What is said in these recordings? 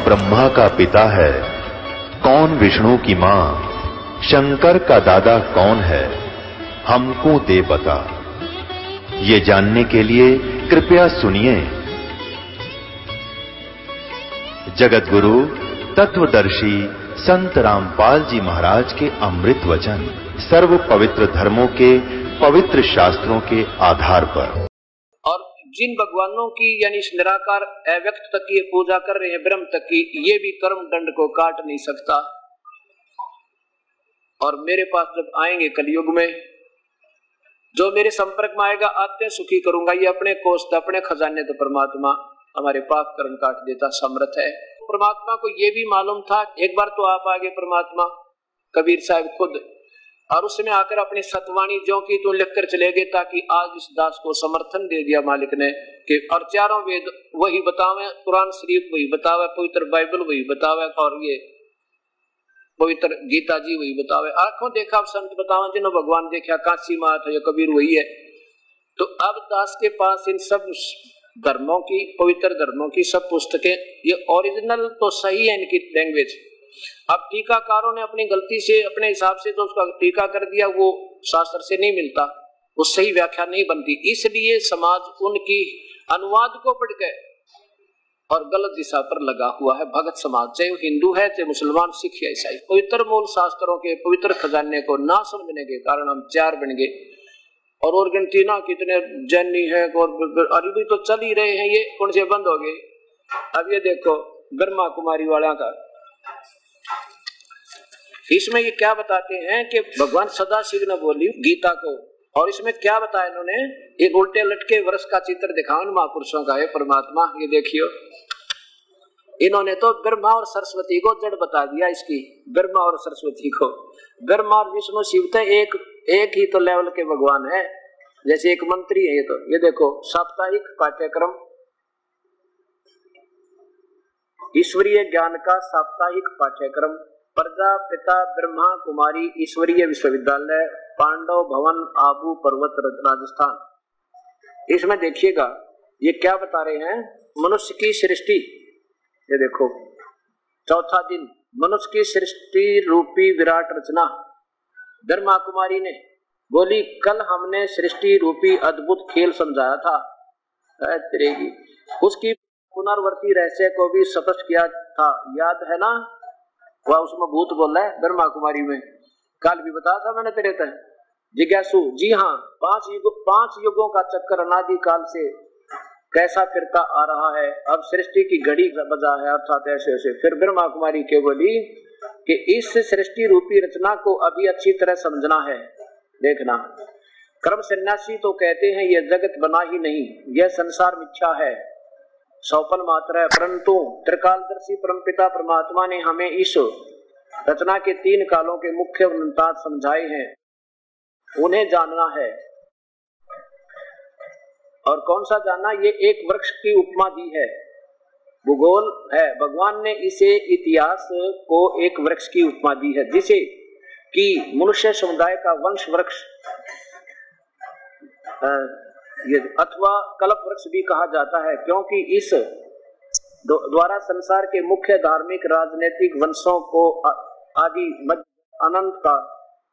ब्रह्मा का पिता है, कौन विष्णु की मां, शंकर का दादा कौन है, हमको दे बता। ये जानने के लिए कृपया सुनिए। जगत गुरु तत्वदर्शी संत रामपाल जी महाराज के अमृत वचन सर्व पवित्र धर्मों के पवित्र शास्त्रों के आधार पर। और जिन भगवानों की यानी इस निराकार अव्यक्त तक की पूजा कर रहे हैं, ब्रह्म तक की, ये भी कर्म दंड को काट नहीं सकता। और मेरे पास जब आएंगे कलयुग में, जो मेरे संपर्क में आएगा आते सुखी करूंगा। ये अपने कोष अपने खजाने तो परमात्मा हमारे पाप कर्म काट देता समर्थ है। परमात्मा को ये भी मालूम था। एक बार तो आप आगे परमात्मा कबीर साहब खुद, और उसमें आकर अपनी सतवाणी जो की तो लिख कर चले गए, ताकि आज इस दास को समर्थन दे दिया मालिक ने कि और चारों वेद वही बतावे, कुरान शरीफ वही बतावे, पवित्र बाइबल वही बतावे, और ये पवित्र गीता जी वही बतावे। आंखों देखा संत बतावे, जिन्हों भगवान देखा काशी मात है, कबीर वही है। तो अब दास के पास इन सब धर्मों की, पवित्र धर्मों की सब पुस्तकें, ये ओरिजिनल तो सही है इनकी लैंग्वेज। अब टीकाकारों ने अपनी गलती से अपने हिसाब से तो उसका टीका कर दिया, वो शास्त्र से नहीं मिलता, वो सही व्याख्या नहीं बनती। इसलिए समाज उनकी अनुवाद को पढ़ के और गलत दिशा पर लगा हुआ है। भगत समाज, चाहे वो हिंदू है, चाहे मुसलमान, सिख या ईसाई, पवित्र मूल शास्त्रों के पवित्र खजाने को ना समझने के कारण हम चार बन गए। और गिनती ना कितने जैनी है, और अभी तो चल ही रहे हैं, ये कौन से बंद हो गए। अब ये देखो ब्रह्मा कुमारी वाला का, इसमें ये क्या बताते हैं कि भगवान सदाशिव ने बोली गीता को, और इसमें क्या बताया इन्होंने, एक उल्टे लटके वृक्ष का चित्र दिखाओ इन महापुरुषों का है परमात्मा। ये देखियो, इन्होंने तो ब्रह्मा और सरस्वती को जड़ बता दिया इसकी, ब्रह्मा और सरस्वती को। ब्रह्मा और विष्णु शिव तो एक ही तो लेवल के भगवान है, जैसे एक मंत्री है। ये तो ये देखो साप्ताहिक पाठ्यक्रम, ईश्वरीय ज्ञान का साप्ताहिक पाठ्यक्रम, प्रजापिता ब्रह्मा कुमारी ईश्वरीय विश्वविद्यालय, पांडव भवन, आबू पर्वत, राजस्थान। इसमें देखिएगा ये क्या बता रहे हैं, मनुष्य की सृष्टि। ये देखो चौथा दिन, मनुष्य की सृष्टि रूपी विराट रचना। ब्रह्मा कुमारी ने बोली, कल हमने सृष्टि रूपी अद्भुत खेल समझाया था तेरेगी, उसकी पुनर्वर्ती रहस्य को भी स्पष्ट किया था, याद है ना। वह उसमें भूत बोला है ब्रह्मा कुमारी में, कल भी बताया था मैंने तेरे तक। जिज्ञासु, जी हाँ, पांच युगों का चक्कर अनादि काल से कैसा फिरता आ रहा है, अब सृष्टि की घड़ी बजा है, अर्थात ऐसे ऐसे। फिर ब्रह्मा कुमारी के बोली कि इस सृष्टि रूपी रचना को अभी अच्छी तरह समझना है। देखना, कर्म सन्यासी तो कहते हैं यह जगत बना ही नहीं, यह संसार मिथ्या है, सौपन मात्र है, परंतु त्रिकालदर्शी परमपिता परमात्मा ने हमें इस रचना के तीन कालों के मुख्य वृत्तांत समझाए हैं, उन्हें जानना है। और कौन सा जानना, ये एक वृक्ष की उपमा दी है, भूगोल है। भगवान ने इसे इतिहास को एक वृक्ष की उपमा दी है, जिसे कि मनुष्य समुदाय का वंश वृक्ष अथवा कल्प वृक्ष भी कहा जाता है, क्योंकि इस द्वारा संसार के मुख्य धार्मिक राजनीतिक वंशों को आदि मध्य अनंत का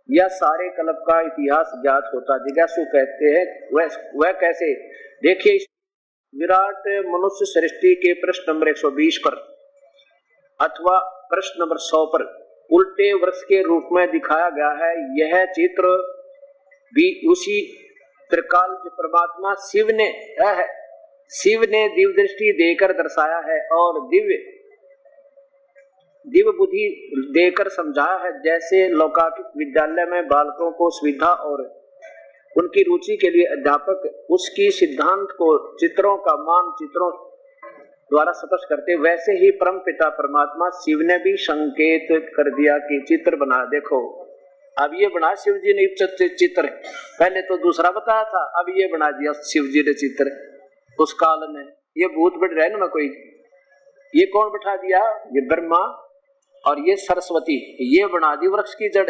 या सारे कल्प का इतिहास ज्ञात होता। जिज्ञासु कहते हैं वह कैसे, देखिए विराट मनुष्य सृष्टि के प्रश्न नंबर 120 पर अथवा प्रश्न नंबर 100 पर उल्टे वृक्ष के रूप में दिखाया गया है। यह चित्र भी उसी त्रिकाल परमात्मा शिव ने दिव्य दृष्टि देकर दर्शाया है और दिव्य बुद्धि देकर समझाया है। जैसे लौकिक विद्यालय में बालकों को सुविधा और उनकी रुचि के लिए अध्यापक उसकी सिद्धांत को चित्रों का मान चित्रों द्वारा स्पष्ट करते, वैसे ही परम पिता परमात्मा शिव ने भी संकेत कर दिया कि चित्र बना। देखो अब ये बना शिव जी ने चित्र, पहले तो दूसरा बताया था, अब ये बना दिया शिव जी ने चित्र उस काल में। ये भूत बैठ रहे ना कोई, ये कौन बैठा दिया, ये ब्रह्मा और ये सरस्वती, ये बना दी वृक्ष की जड़।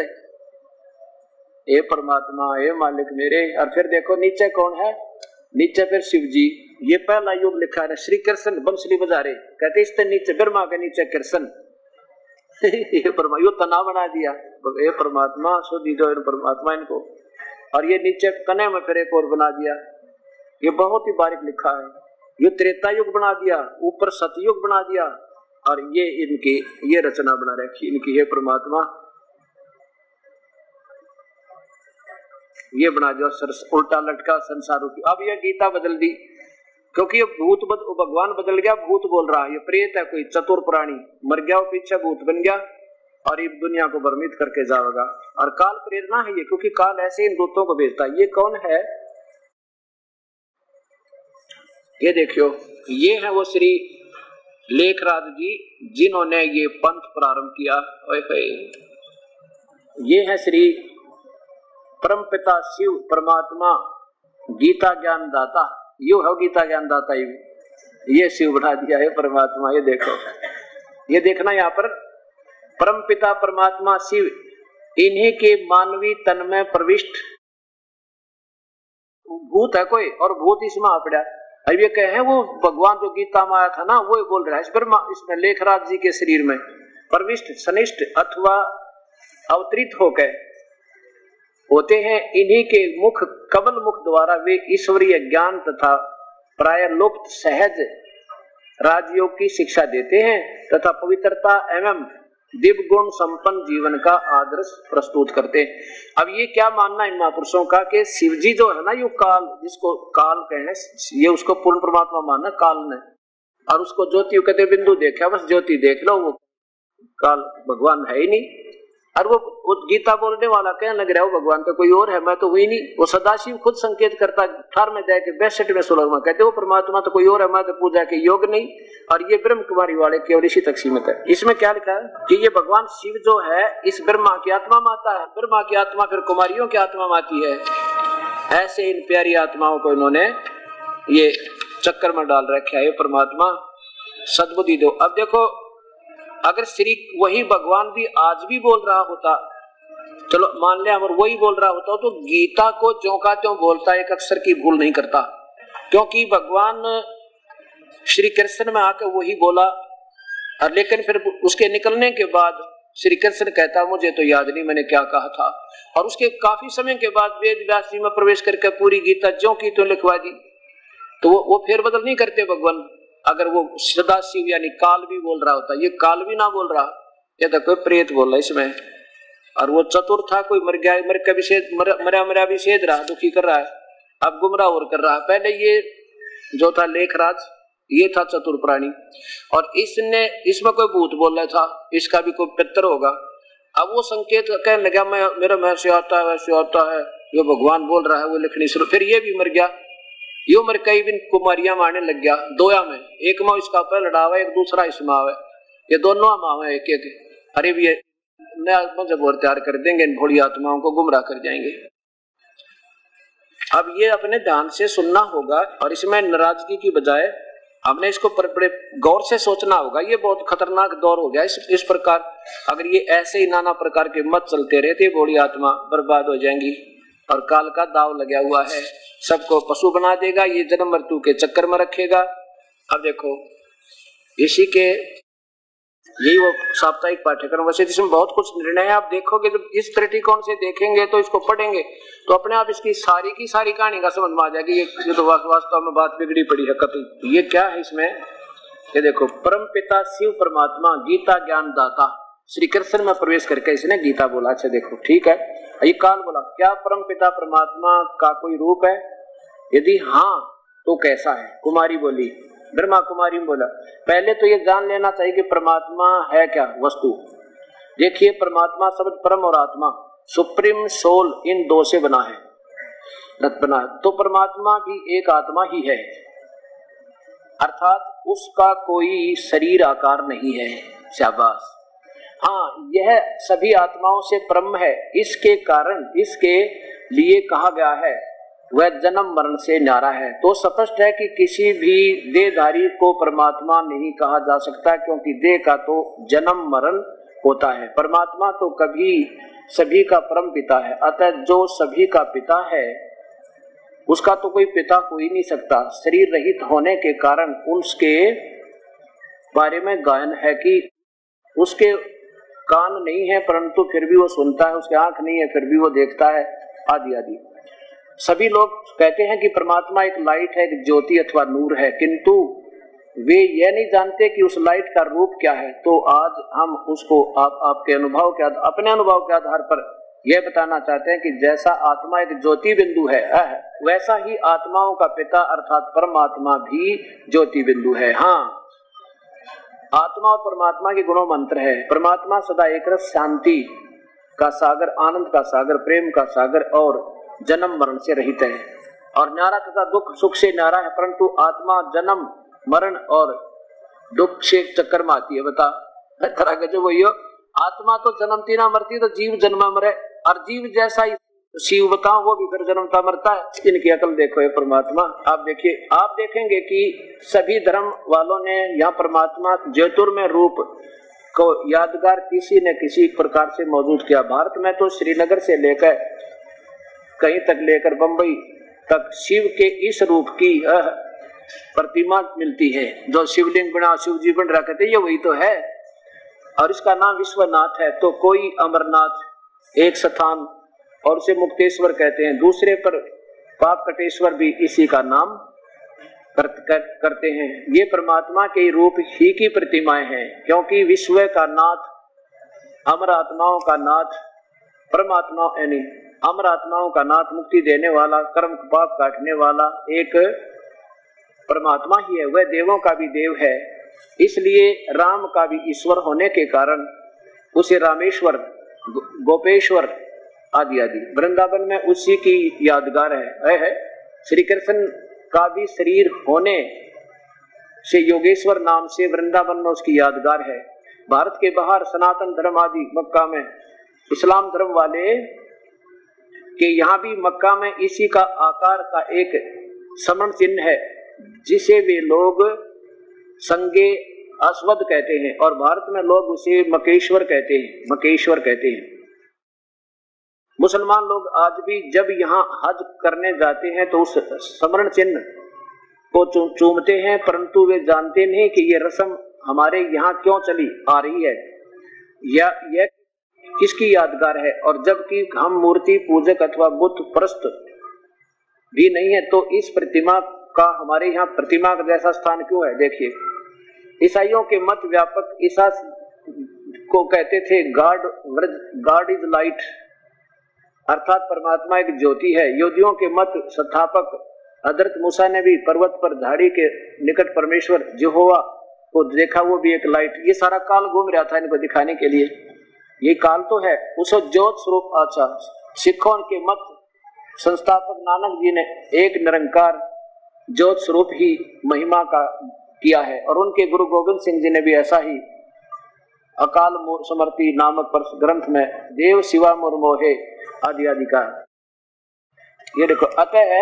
ये परमात्मा, ये मालिक मेरे। और फिर देखो नीचे कौन है, नीचे फिर शिव जी, ये पहला युग लिखा है, श्री कृष्ण बंसली बजा रहे, कहते इसके नीचे ब्रह्मा के नीचे कृष्ण ये तना बना दिया, ये परमात्मा सुधी जो परमात्मा इनको, और ये नीचे कने में फिर एक और बना दिया, ये बहुत ही बारीक लिखा है। ये त्रेता युग बना दिया, ऊपर सतयुग बना दिया, और ये इनकी ये रचना बना रखी इनकी, हे परमात्मा ये बना दिया उल्टा लटका संसार रूपी। अब ये गीता बदल दी, क्योंकि ये भूत भगवान बदल गया, भूत बोल रहा है, ये प्रेत है, कोई चतुर प्राणी मर गया, वो पीछे भूत बन गया और ये दुनिया को भ्रमित करके जाएगा। और काल प्रेरणा है ये, क्योंकि काल ऐसे इन दूतों को भेजता है। ये कौन है? ये देखियो, ये है वो श्री लेखराज जी जिन्होंने ये पंथ प्रारंभ किया। ये है श्री परमपिता शिव परमात्मा गीता ज्ञान दाता, यो है गीता ज्ञान दाता, ये शिव बढ़ा दिया है परमात्मा। ये देखो, ये देखना यहाँ पर परमपिता परमात्मा शिव, इन्हीं के मानवी तन में प्रविष्ट भूत है कोई, और भूत इसमें आ पड़ा। अब ये कहे वो भगवान जो गीता में आया था ना, वो बोल रहा है इसमें लेखराज जी के शरीर में प्रविष्ट सनिष्ठ अथवा अवतरित होकर होते हैं। इन्हीं के मुख कमल मुख द्वारा वे ईश्वरीय ज्ञान तथा प्राय लुप्त सहज राजयोग की शिक्षा देते हैं तथा पवित्रता एवं दिव्य गुण संपन्न जीवन का आदर्श प्रस्तुत करते हैं। अब ये क्या मानना इन महापुरुषों का कि शिवजी जो है ना, यो काल, जिसको काल कहे, ये उसको पूर्ण परमात्मा मानना काल ने, और उसको ज्योति कहते बिंदु देखा, बस ज्योति देख लो, वो काल भगवान है ही नहीं। और वो गीता बोलने वाला कहने लग रहा है वो भगवान का कोई और है, मैं तो हुई नहीं। वो सदाशिव खुद संकेत करता 18 में जाके 62 में 16 में कहते वो परमात्मा तो कोई और है, मैं तो पूजा के योग नहीं। और ये ब्रह्म कुमारी वाले केवल इसी तक सीमित है। इसमें क्या लिखा है कि ये भगवान शिव जो है इस ब्रह्मा की आत्मा में आता है, ब्रह्मा की आत्मा फिर कुमारियों की आत्मा में आती है। ऐसे इन प्यारी आत्माओं को इन्होंने ये चक्कर में डाल रखा है। परमात्मा सद्बुद्धि दो। अब देखो, अगर श्री वही भगवान भी आज भी बोल रहा होता, चलो मान लिया अगर वही बोल रहा होता, तो गीता को ज्यों का त्यों बोलता, एक अक्षर की भूल नहीं करता, क्योंकि भगवान श्री कृष्ण में आकर वही बोला। और लेकिन फिर उसके निकलने के बाद श्री कृष्ण कहता मुझे तो याद नहीं मैंने क्या कहा था, और उसके काफी समय के बाद वेद व्यास जी में प्रवेश करके पूरी गीता ज्यों की त्यों लिखवा दी। तो वो फेर बदल नहीं करते भगवान। अगर वो सदाशिव यानी काल भी बोल रहा होता, ये काल भी ना बोल रहा, ये तो कोई प्रेत बोल रहा इसमें। और वो चतुर था, कोई मर गया, मरा भी सेध रहा, दुखी कर रहा है, अब गुमराह और कर रहा है। पहले ये जो था लेखराज, ये था चतुर प्राणी, और इसने इसमें कोई भूत बोल रहा था, इसका भी कोई पितर होगा। अब वो संकेत कहने लगा मेरा महर्षि आता है वैसे आता है, ये भगवान बोल रहा है, वो लिखनी शुरू। फिर ये भी मर गया, यो मर कई दिन कुमारियां मारने लग गया दोया में, एक माँ इसका पहले लड़ावा, एक दूसरा इसमें आवे, ये दोनों माँ एक एक। अरे भी नया मजहब और तैयार कर देंगे, इन भोली आत्माओं को गुमराह कर जाएंगे। अब ये अपने ध्यान से सुनना होगा, और इसमें नाराजगी की बजाय हमने इसको बड़े गौर से सोचना होगा। ये बहुत खतरनाक दौर हो गया इस प्रकार। अगर ये ऐसे ही नाना प्रकार के मत चलते रहे तो भोली आत्मा बर्बाद हो जाएंगी, और काल का दाव लगा हुआ है, सबको पशु बना देगा, ये जन्म मृत्यु के चक्कर में रखेगा। अब देखो इसी के यही वो साप्ताहिक पाठ्यक्रम, वैसे जिसमें बहुत कुछ निर्णय है। आप देखोगे जब इस दृष्टिकोण से देखेंगे तो इसको पढ़ेंगे तो अपने आप इसकी सारी की सारी कहानी का समझ में आ जाएगी। ये तो वास्तव में बात बिगड़ी पड़ी है कतई। ये क्या है इसमें, ये देखो, परम पिता शिव परमात्मा गीता ज्ञान दाता, श्री कृष्ण में प्रवेश करके इसने गीता बोला। अच्छा देखो, ठीक है, ये काल बोला, क्या परम पिता परमात्मा का कोई रूप है? यदि हाँ तो कैसा है? कुमारी बोली, ब्रह्मा कुमारी बोला। पहले तो ये जान लेना चाहिए कि परमात्मा है क्या वस्तु। देखिए, परमात्मा शब्द परम और आत्मा, सुप्रीम सोल, इन दो से बना है, बना है। तो परमात्मा भी एक आत्मा ही है, अर्थात उसका कोई शरीर आकार नहीं है। शाबाश। हाँ, यह सभी आत्माओं से परम है, इसके कारण इसके लिए कहा गया है वह जन्म मरण से न्यारा है। तो स्पष्ट है कि किसी भी देहधारी को परमात्मा नहीं कहा जा सकता, क्योंकि देह का तो जन्म मरण होता है। परमात्मा तो कभी सभी का परम पिता है, अतः जो सभी का पिता है उसका तो कोई पिता हो ही नहीं सकता। शरीर रहित होने के कारण उसके बारे में गायन है कि उसके कान नहीं है परंतु फिर भी वो सुनता है, उसकी आंख नहीं है फिर भी वो देखता है, आदि आदि। सभी लोग कहते हैं कि परमात्मा एक लाइट है, एक ज्योति अथवा नूर है, किंतु वे यह नहीं जानते कि उस लाइट का रूप क्या है। तो आज हम उसको आपके अनुभव के अपने अनुभव के आधार पर यह बताना चाहते हैं कि जैसा आत्मा एक ज्योति बिंदु है, वैसा ही आत्माओं का पिता अर्थात परमात्मा भी ज्योति बिंदु है। हाँ, आत्मा और परमात्मा के गुणों मंत्र है। परमात्मा सदा एक रस शांति का सागर, आनंद का सागर, प्रेम का सागर और जन्म मरण से रहित है और न्यारा तथा दुख सुख से न्यारा है, परंतु आत्मा जन्म मरण और दुख से चक्कर में आती है। बता तरह के जो वही आत्मा तो जन्मती ना मरती, तो जीव जन्मा मरे, और जीव जैसा ही शिव बताओ वो भी फिर जन्मता मरता है। इनकी अकल देखो ये परमात्मा। आप देखिए, आप देखेंगे कि सभी धर्म वालों ने यहाँ परमात्मा ज्योतिर्मय रूप को यादगार किसी न किसी प्रकार से मौजूद किया। भारत में तो श्रीनगर से लेकर कहीं तक लेकर बंबई तक शिव के इस रूप की प्रतिमा मिलती है। जो शिवलिंग बना शिव जी बन रहा, कहते ये वही तो है, और इसका नाम विश्वनाथ है। तो कोई अमरनाथ एक स्थान और उसे मुक्तेश्वर कहते हैं, दूसरे पर पाप कटेश्वर भी इसी का नाम करते हैं। ये परमात्मा के रूप ही की प्रतिमाएं हैं, क्योंकि विश्व का नाथ, अमर आत्माओं का नाथ परमात्मा, यानी अमर आत्माओं का नाथ, मुक्ति देने वाला, कर्म पाप काटने वाला एक परमात्मा ही है। वह देवों का भी देव है, इसलिए राम का भी ईश्वर होने के कारण उसे रामेश्वर, गोपेश्वर आदि आदि। वृंदावन में उसी की यादगार है। श्री कृष्ण का भी शरीर होने से योगेश्वर नाम से वृंदावन में उसकी यादगार है। भारत के बाहर सनातन धर्म आदि मक्का में, इस्लाम धर्म वाले के यहाँ भी मक्का में इसी का आकार का एक स्मरण चिन्ह है, जिसे वे लोग संगे अस्वद कहते हैं, और भारत में लोग उसे मकेश्वर कहते हैं, मकेश्वर कहते हैं। मुसलमान लोग आज भी जब यहाँ हज करने जाते हैं तो उस स्मरण चिन्ह को चूमते हैं, परंतु वे जानते नहीं कि ये रस्म हमारे यहाँ क्यों चली आ रही है या यह किसकी यादगार है। और जबकि हम मूर्ति पूजक अथवा बुत परस्त भी नहीं है, तो इस प्रतिमा का हमारे यहाँ प्रतिमा का जैसा स्थान क्यों है। देखिए, ईसाइयों के मत व्यापक ईसा को कहते थे गॉड इज लाइट, अर्थात परमात्मा एक ज्योति है। यहूदियों के मत संस्थापक हजरत मूसा ने भी पर्वत पर झाड़ी के निकट परमेश्वर यहोवा को देखा, वो भी एक लाइट। ये सारा काल घूम रहा था इनको दिखाने के लिए, ये काल तो है उस ज्योत स्वरूप। अच्छा, सिखों के मत संस्थापक नानक जी ने एक निरंकार ज्योत स्वरूप ही महिमा का किया है, और उनके गुरु गोविंद सिंह जी ने भी ऐसा ही अकाल समर्ति नामक ग्रंथ में देव शिवा मुरमोहे आदि आदि का। ये देखो, अतः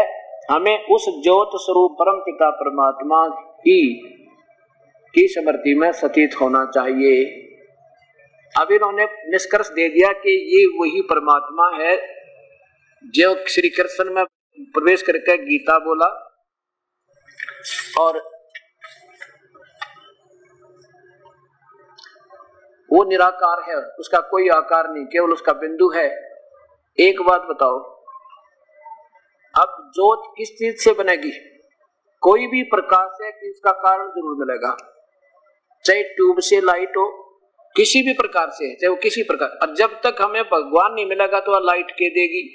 हमें उस ज्योत स्वरूप परम पिता परमात्मा की स्मृति में सतीत होना चाहिए। अब इन्होंने निष्कर्ष दे दिया कि ये वही परमात्मा है जो श्री कृष्ण में प्रवेश करके गीता बोला, और वो निराकार है, उसका कोई आकार नहीं, केवल उसका बिंदु है। एक बात बताओ, अब ज्योत किस चीज से बनेगी? कोई भी प्रकाश है कि इसका कारण जरूर मिलेगा, चाहे ट्यूब से लाइट हो, किसी भी प्रकार से, चाहे वो किसी प्रकार। और जब तक हमें भगवान नहीं मिलेगा तो वह लाइट के देगी।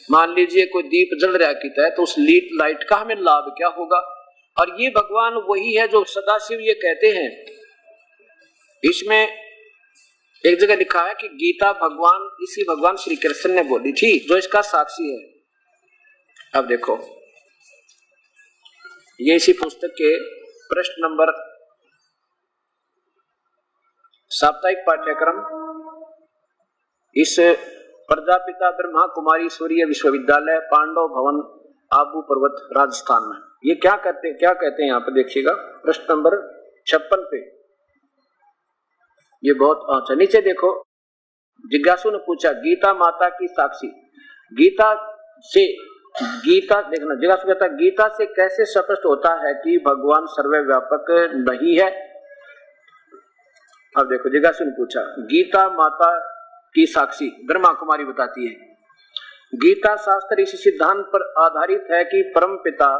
मान लीजिए कोई दीप जल रहा है तो उस लाइट का हमें लाभ क्या होगा? और ये भगवान वही है जो सदाशिव ये कहते हैं। इसमें एक जगह लिखा है कि गीता भगवान, इसी भगवान श्री कृष्ण ने बोली थी, जो इसका साक्षी है। अब देखो, ये इसी पुस्तक के प्रश्न नंबर साप्ताहिक पाठ्यक्रम, इस प्रजापिता ब्रह्मा कुमारी सूर्य विश्वविद्यालय, पांडव भवन, आबू पर्वत, राजस्थान में। ये क्या कहते हैं यहाँ पर देखिएगा, प्रश्न नंबर 56 पे। ये बहुत अच्छा, नीचे देखो, जिज्ञासु ने पूछा, गीता माता की साक्षी, गीता से गीता देखना जिज्ञासु कहता गीता से कैसे स्पष्ट होता है कि भगवान सर्वव्यापक नहीं है। अब देखो जिज्ञासु ने पूछा, गीता माता की साक्षी ब्रह्मा कुमारी बताती है, गीता शास्त्र इस सिद्धांत पर आधारित है कि परम पिता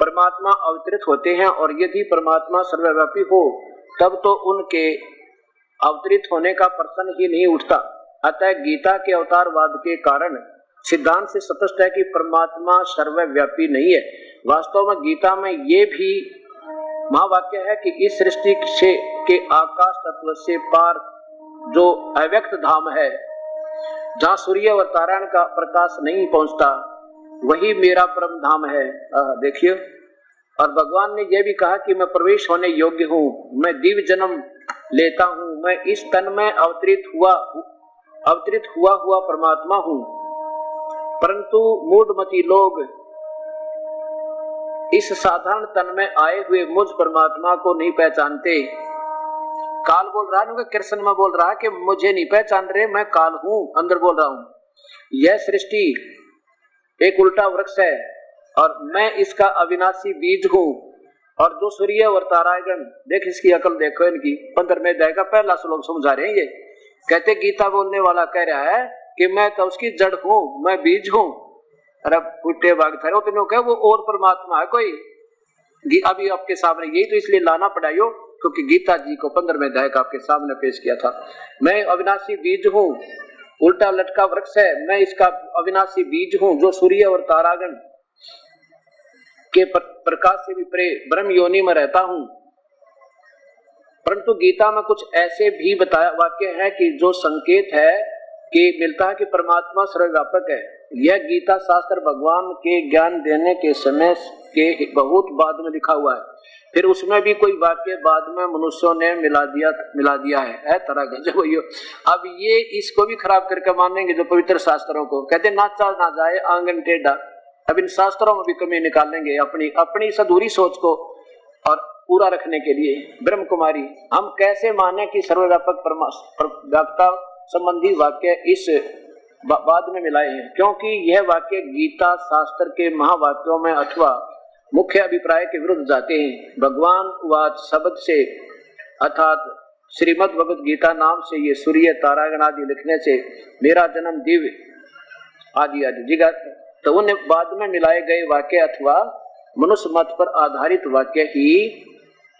परमात्मा अवतरित होते हैं और यदि परमात्मा सर्वव्यापी हो तब तो उनके अवतरित होने का प्रश्न ही नहीं उठता। अतः गीता के अवतारवाद के कारण सिद्धांत से स्पष्ट है कि परमात्मा सर्वव्यापी नहीं है। वास्तव में गीता में ये भी महावाक्य है कि इस सृष्टि से के आकाश तत्व से पार जो अव्यक्त धाम है, जहाँ सूर्य और तारायण का प्रकाश नहीं पहुंचता, वही मेरा परम धाम है। देखिए, और भगवान ने यह भी कहा कि मैं प्रवेश होने योग्य हूँ, मैं दिव्य जन्म लेता हूँ, मैं इस तन में अवतरित हुआ परमात्मा हूँ। परंतु मूढ़मती लोग इस साधारण तन में आए हुए मुझ परमात्मा को नहीं पहचानते। काल बोल रहा है, कृष्ण में बोल रहा है कि मुझे नहीं पहचान रहे, मैं काल हूं, अंदर बोल रहा हूं। यह सृष्टि एक उल्टा वृक्ष है और मैं इसका अविनाशी बीज हूं। और जो सूर्य और तारागण, देख इसकी अकल देखो इनकी, 15वें अध्याय का पहला श्लोक समझा रहे हैं। ये कहते गीता बोलने वाला कह रहा है कि मैं तो उसकी जड़ हूं, मैं बीज हूं। अरे फुटे भाग थे तुमने कहा वो और परमात्मा है कोई, अभी आपके सामने यही तो इसलिए लाना पड़ा यो, क्योंकि गीता जी को 15वें अध्याय का आपके सामने पेश किया था। मैं अविनाशी बीज हूँ, उल्टा लटका वृक्ष है, मैं इसका अविनाशी बीज हूँ जो सूर्य और तारागण के प्रकाश से भी परे ब्रह्म योनि में रहता हूँ। परंतु गीता में कुछ ऐसे भी बताया वाक्य है कि जो संकेत है कि मिलता है कि परमात्मा सर्वव्यापक है। यह गीता शास्त्र भगवान के ज्ञान देने के समय के बहुत बाद में लिखा हुआ है, फिर उसमें भी कोई वाक्य बाद में मनुष्यों ने मिला दिया है तरह गजब। अब ये इसको भी खराब करके मानेंगे जो पवित्र शास्त्रों को, कहते नाचा ना जाए आंगन टेढ़ा। अब इन शास्त्रों में भी कमी निकालेंगे अपनी अधूरी सोच को और पूरा रखने के लिए। ब्रह्म कुमारी, हम कैसे माने कि सर्वव्यापक व्यापकता संबंधी वाक्य इस बाद में मिलाए हैं, क्योंकि यह वाक्य गीता शास्त्र के महावाक्यों में अथवा मुख्य अभिप्राय के विरुद्ध जाते हैं। भगवान वाच शब्द से अर्थात श्रीमद् भगवद गीता नाम से ये सूर्य तारागण आदि लिखने से मेरा जन्म दिव्य आदि आदि जिगा, तो उन्हें बाद में मिलाए गए वाक्य अथवा मनुष्य मत पर आधारित वाक्य ही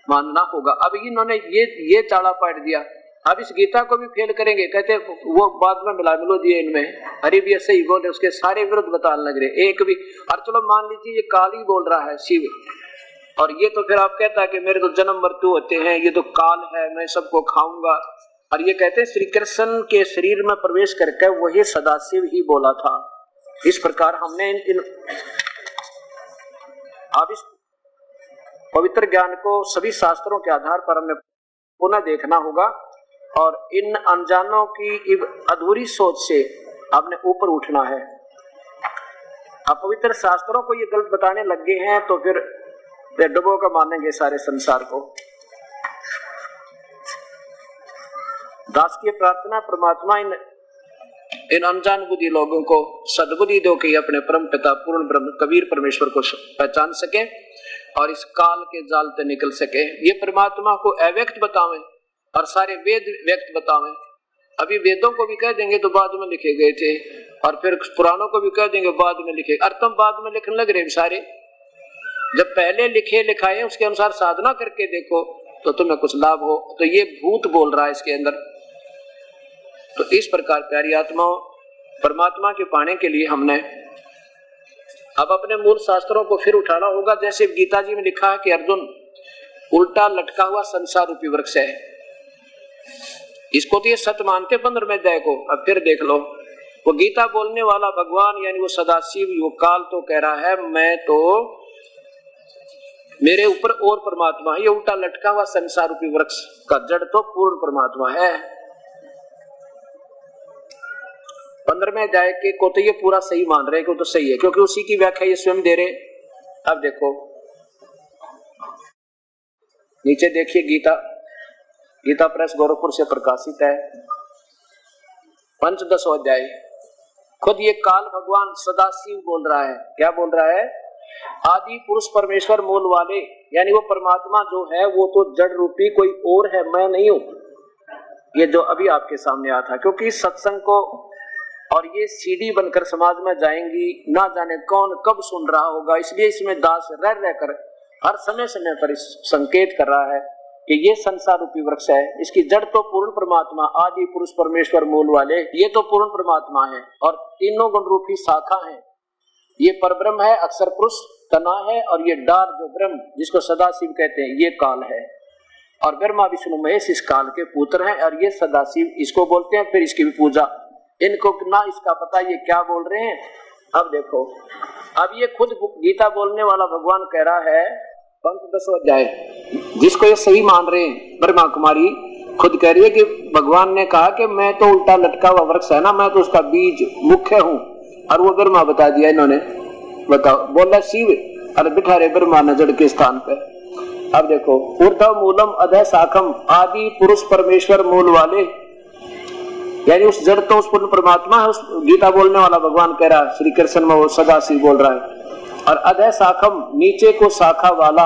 मानना होगा। अब इन्होंने ये चाड़ा पाट दिया, अब इस गीता को भी फेल करेंगे, कहते वो बाद में मिलो दिए इनमें। अरे भी ऐसे ही बोले, उसके सारे विरुद्ध बताने लग रहे एक भी। और चलो मान लीजिए ये काल ही बोल रहा है शिव, और ये तो फिर आप कहता है कि मेरे तो जन्म मृत्यु होते हैं, ये तो काल है, मैं सबको खाऊंगा। और ये कहते हैं श्री कृष्ण के शरीर में प्रवेश करके वही सदाशिव ही बोला था। इस प्रकार हमने अब इस पवित्र ज्ञान को सभी शास्त्रों के आधार पर हमें पुनः देखना होगा और इन अनजानों की अधूरी सोच से आपने ऊपर उठना है। अब पवित्र शास्त्रों को ये गलत बताने लग गए हैं तो फिर डुबो का मानेंगे सारे संसार को। दास की प्रार्थना परमात्मा इन अनजान बुद्धि लोगों को सद्बुद्धि दो कि अपने परम पिता पूर्ण ब्रह्म कबीर परमेश्वर को पहचान सके और इस काल के जाल से निकल सके। ये परमात्मा को अव्यक्त बतावें और सारे वेद व्यक्त बतावें। अभी वेदों को भी कह देंगे तो बाद में लिखे गए थे, और फिर पुराणों को भी कह देंगे बाद में लिखे। और तुम बाद में लिखने लग रहे सारे, जब पहले लिखे लिखाए उसके अनुसार साधना करके देखो तो तुम्हें कुछ लाभ हो। तो ये भूत बोल रहा है इसके अंदर। तो इस प्रकार प्यारी आत्माओं, परमात्मा के पाने के लिए हमने अब अपने मूल शास्त्रों को फिर उठाना होगा। जैसे गीता जी में लिखा है कि अर्जुन उल्टा लटका हुआ संसार रूपी वृक्ष है, इसको तो ये सत्य मानते 15वें अध्याय को। अब फिर देख लो, वो गीता बोलने वाला भगवान यानी वो सदाशिव, वो काल तो कह रहा है मैं तो मेरे ऊपर और परमात्मा है। ये उल्टा लटका हुआ संसार रूपी वृक्ष का जड़ तो पूर्ण परमात्मा है। 15वें अध्याय के को तो ये पूरा सही मान रहे कि तो सही है, क्योंकि उसी की व्याख्या ये स्वयं दे रहे। अब देखो नीचे देखिए, गीता प्रेस गोरखपुर से प्रकाशित है, पंचदशो अध्याय खुद ये काल भगवान सदाशिव बोल रहा है। क्या बोल रहा है? आदि पुरुष परमेश्वर मूल वाले, यानी वो परमात्मा जो है वो तो जड़ रूपी कोई और है, मैं नहीं हूं। ये जो अभी आपके सामने आया था, क्योंकि सत्संग को और ये सीडी बनकर समाज में जाएंगी, ना जाने कौन कब सुन रहा होगा, इसलिए इसमें दास रह रहकर हर समय समय पर संकेत कर रहा है कि ये संसार रूपी वृक्ष है, इसकी जड़ तो पूर्ण परमात्मा आदि पुरुष परमेश्वर मूल वाले, ये तो पूर्ण परमात्मा है और तीनों गुण रूपी शाखा है। ये परब्रह्म है, अक्षर पुरुष तना है, और ये डार जो ब्रह्म जिसको सदाशिव कहते हैं ये काल है। और ब्रह्मा विष्णु महेश इस काल के पुत्र हैं और ये सदाशिव इसको बोलते हैं। फिर इसकी भी पूजा, इनको ना इसका पता ये क्या बोल रहे हैं। अब देखो, अब ये खुद गीता बोलने वाला भगवान कह रहा है, पंचदशो अध्याय, जिसको ये सही मान रहे हैं, ब्रह्मा कुमारी खुद कह रही है कि भगवान ने कहा कि मैं तो उल्टा लटका हुआ वृक्ष है ना, मैं तो उसका बीज मुख्य हूं, और वो ब्रह्मा बता दिया इन्होंने। बताओ, बोला शिव और बिठा रहे ब्रह्मा ने जड़ के स्थान पे। अब देखो, ऊर्ध्व मूलम अधः शाखम, आदि पुरुष परमेश्वर मूल वाले, यानी उस जड़ तो उस पूर्ण परमात्मा है। उस गीता बोलने वाला भगवान कह रहा है, श्री कृष्ण में वो सदाशिव बोल रहा है। और अधः शाखम, नीचे को शाखा वाला,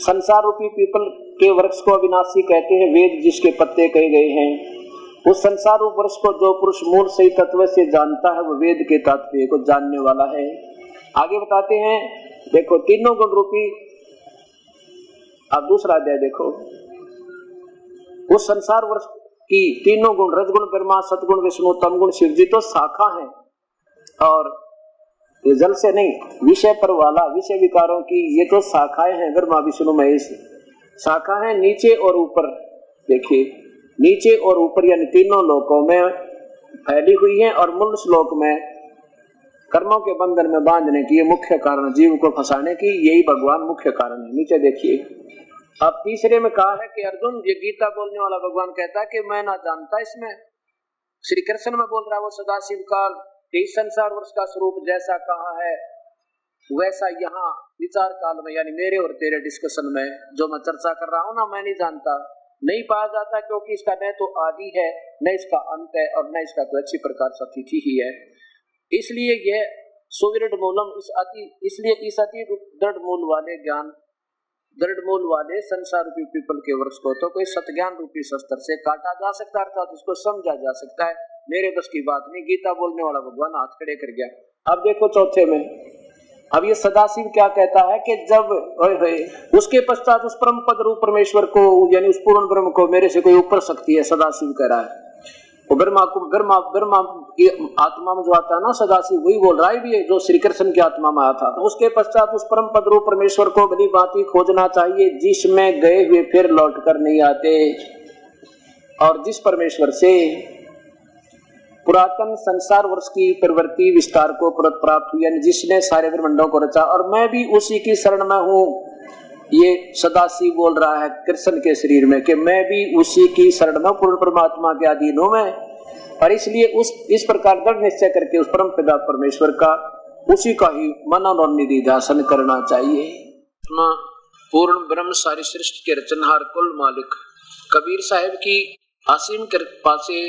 संसार रूपी पीपल के वृक्ष को अविनाशी कहते हैं, वेद जिसके पत्ते कहे गए हैं। उस संसार रूप वृक्ष को जो पुरुष मूल सही तत्व से जानता है वो वेद के तात्पर्य को जानने वाला है। आगे बताते हैं, देखो तीनों गुण रूपी, अब दूसरा अध्याय देखो, उस संसार वृक्ष की तीनों गुण, रजगुण ब्रह्मा, सतगुण विष्णु, तमगुण शिव जी तो शाखा है। और ये जल से नहीं, विषय पर वाला, विषय विकारों की ये तो शाखाएं हैं, ब्रह्मा विष्णु महेश शाखा है। नीचे और ऊपर देखिए, नीचे और ऊपर यानी तीनों लोकों में फैली हुई है, और मूल श्लोक में कर्मों के बंधन में बांधने की ये मुख्य कारण, जीव को फंसाने की यही भगवान मुख्य कारण है। नीचे देखिए, अब तीसरे में कहा है कि अर्जुन, ये गीता बोलने वाला भगवान कहता है कि मैं ना जानता इसमें, श्री कृष्ण में बोल रहा है वो सदाशिव काल, इस संसार वर्ष का स्वरूप जैसा कहा है वैसा यहाँ विचार काल में, यानी मेरे और तेरे डिस्कशन में जो मैं चर्चा कर रहा हूँ ना, मैं नहीं जानता, नहीं पाया जाता, क्योंकि इसका न तो आदि है, न इसका अंत है, और न इसका कोई अच्छी प्रकार से तिथि ही है। इसलिए यह सुदृढ़ मूलम, इसलिए इस अति दृढ़ मूल वाले ज्ञान, दृढ़ मूल वाले संसार रूपी पीपल के वृक्ष को तो कोई सतज्ञान रूपी शस्त्र से काटा जा सकता है, अर्थात उसको समझा जा सकता है। मेरे बस की बात नहीं, गीता बोलने वाला भगवान हाथ खड़े कर गया। अब देखो चौथे में, अब ये सदाशिव क्या कहता है कि जब उसके पश्चात उस परम पद रूप परमेश्वर को, यानी उस पूर्ण ब्रह्म को मेरे से कोई ऊपर शक्ति है, सदाशिव कह रहा है। वो ब्रह्मा की आत्मा में जो आता है ना सदाशिव, वही बोल रहा है भी, जो श्री कृष्ण की आत्मा में आया था। तो उसके पश्चात उस परम पद रूप परमेश्वर को भली भांति खोजना चाहिए, जिसमें गए हुए फिर लौट कर नहीं आते, और जिस परमेश्वर से पुरातन संसार वर्ष की प्रवृत्ति विस्तार को प्राप्त हुई, जिसने सारे ब्रह्मांडों को रचा, और मैं भी उसी की शरण में हूँ। ये सदाशिव बोल रहा है कृष्ण के शरीर में कि मैं भी उसी की शरण में, पूर्ण परमात्मा के अधीन हूँ मैं, और इसलिए इस प्रकार दृढ़ निश्चय करके उस परम पिता परमेश्वर का, उसी का ही मनोनिधि ध्यान करना चाहिए। पूर्ण ब्रह्म सारी सृष्टि के रचनहार कुल मालिक कबीर साहिब की असीम कृपा से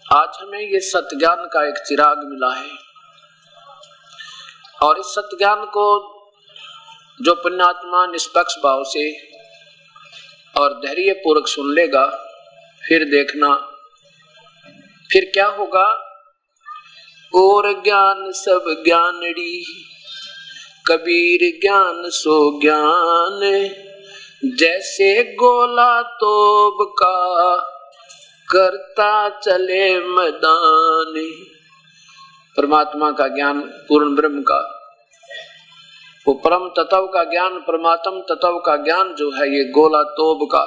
आज हमें ये सत्ज्ञान का एक चिराग मिला है, और इस सत्ज्ञान को जो पुण्यात्मा निष्पक्ष भाव से और धैर्य पूर्वक सुन लेगा, फिर देखना फिर क्या होगा। और ज्ञान सब ज्ञानड़ी, कबीर ज्ञान सो ज्ञान, जैसे गोला तोब का करता चले मैदान। परमात्मा का ज्ञान, पूर्ण ब्रह्म का, वो परम तत्व का ज्ञान, परमात्म तत्व का ज्ञान जो है ये गोला तोब का,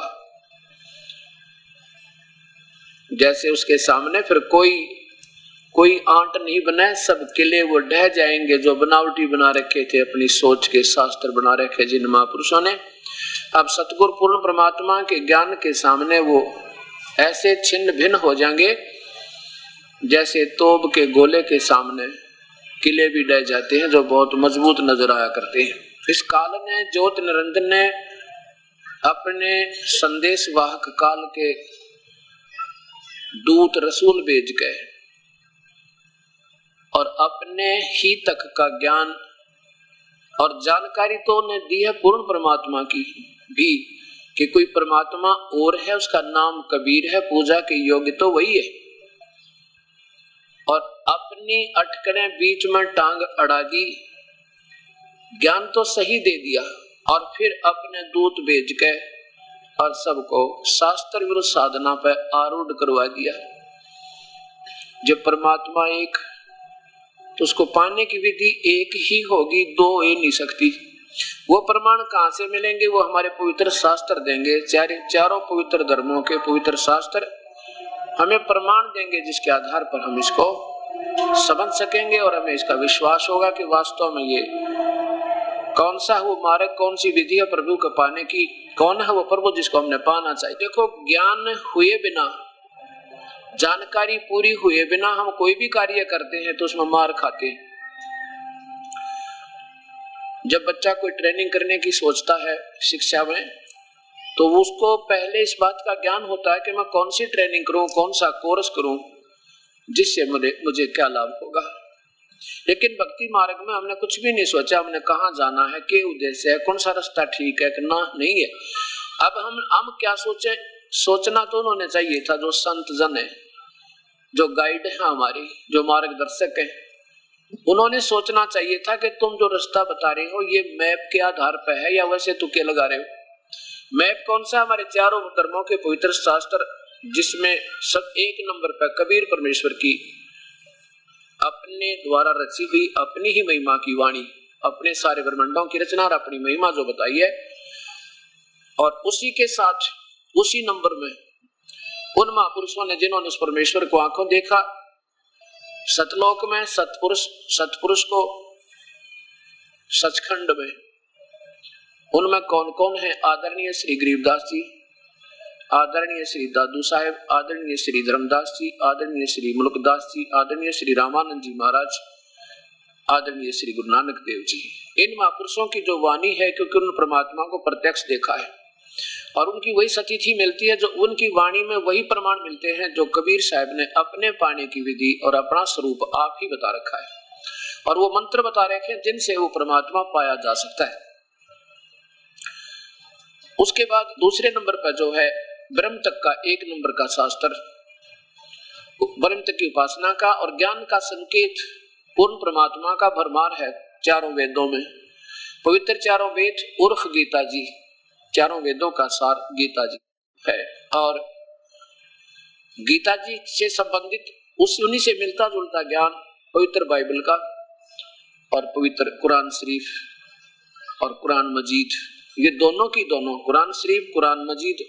जैसे उसके सामने फिर कोई आंट नहीं बने, सब किले वो ढह जाएंगे जो बनावटी बना रखे थे, अपनी सोच के शास्त्र बना रखे जिन महापुरुषों ने। अब सतगुरु पूर्ण परमात्मा के ज्ञान के सामने वो ऐसे छिन्न भिन्न हो जाएंगे जैसे तोब के गोले के सामने किले भी ढह जाते हैं जो बहुत मजबूत नजर आया करते हैं। इस काल ने, ज्योत निरंजन ने अपने संदेश वाहक काल के दूत रसूल भेज गए और अपने ही तक का ज्ञान और जानकारी तो उन्हें दी है पूर्ण परमात्मा की भी, कि कोई परमात्मा और है, उसका नाम कबीर है, पूजा के योग्य तो वही है। और अपनी अटकने बीच में टांग अड़ा दी, ज्ञान तो सही दे दिया और फिर अपने दूत भेज के और सबको शास्त्र विरुद्ध साधना पर आरूढ़ करवा दिया। जब परमात्मा एक, तो उसको पाने की विधि एक ही होगी, दो हो नहीं सकती। वो प्रमाण कहां से मिलेंगे? वो हमारे पवित्र शास्त्र देंगे। चारों पवित्र धर्मों के पवित्र शास्त्र हमें प्रमाण देंगे, जिसके आधार पर हम इसको समझ सकेंगे और हमें इसका विश्वास होगा कि वास्तव में ये कौन सा वो मार्ग, कौन सी विधि है प्रभु को पाने की, कौन है वो प्रभु जिसको हमने पाना चाहिए। देखो, ज्ञान हुए बिना, जानकारी पूरी हुए बिना हम कोई भी कार्य करते हैं तो उसमें मार खाते हैं। जब बच्चा कोई ट्रेनिंग करने की सोचता है शिक्षा में, तो उसको पहले इस बात का ज्ञान होता है कि मैं कौन सी ट्रेनिंग करूं, कौन सा कोर्स करूं, जिससे मुझे क्या लाभ होगा। लेकिन भक्ति मार्ग में हमने कुछ भी नहीं सोचा, हमने कहाँ जाना है, क्या उद्देश्य है, कौन सा रास्ता ठीक है कि ना नहीं है। अब हम क्या सोचे? सोचना तो उन्होंने चाहिए था जो संत जन है, जो गाइड है हमारे, जो मार्गदर्शक है, उन्होंने सोचना चाहिए था कि तुम जो रास्ता बता रहे हो ये मैप के आधार पर है या वैसे तुक्के लगा रहे हो। मैप कौन सा? हमारे चारों धर्मों के पवित्र शास्त्र, जिसमें सब एक नंबर पर कबीर परमेश्वर की अपने द्वारा रची हुई अपनी ही महिमा की वाणी, अपने सारे ब्रह्मांडों की रचना और अपनी महिमा जो बताई है, और उसी के साथ उसी नंबर में उन महापुरुषों ने जिन्होंने उस परमेश्वर को आंखों देखा, सतलोक में सतपुरुष को सचखंड में, उनमें कौन कौन है? आदरणीय श्री गरीबदास जी, आदरणीय श्री दादू साहेब, आदरणीय श्री धर्मदास जी, आदरणीय श्री मुल्कदास जी, आदरणीय श्री रामानंद जी महाराज, आदरणीय श्री गुरु नानक देव जी। इन महापुरुषों की जो वाणी है, क्योंकि उन परमात्मा को प्रत्यक्ष देखा है और उनकी वही सतीथि मिलती है, जो उनकी वाणी में वही प्रमाण मिलते हैं जो कबीर साहब ने अपने पाने की विधि और अपना स्वरूप आप ही बता रखा है, और वो मंत्र बता रखे हैं जिनसे वो परमात्मा पाया जा सकता है। उसके बाद दूसरे नंबर पर जो है ब्रह्म तक का एक नंबर का शास्त्र, ब्रह्म तक की उपासना का और ज्ञान का संकेत पूर्ण परमात्मा का भरमार है चारों वेदों में। पवित्र चारों वेद उर्फ गीता जी, चारों वेदों का सार गीता जी है, और गीता जी से संबंधित उन्हीं से मिलता जुलता ज्ञान पवित्र बाइबल का और पवित्र कुरान शरीफ और कुरान मजीद, ये दोनों की दोनों, कुरान शरीफ कुरान मजीद,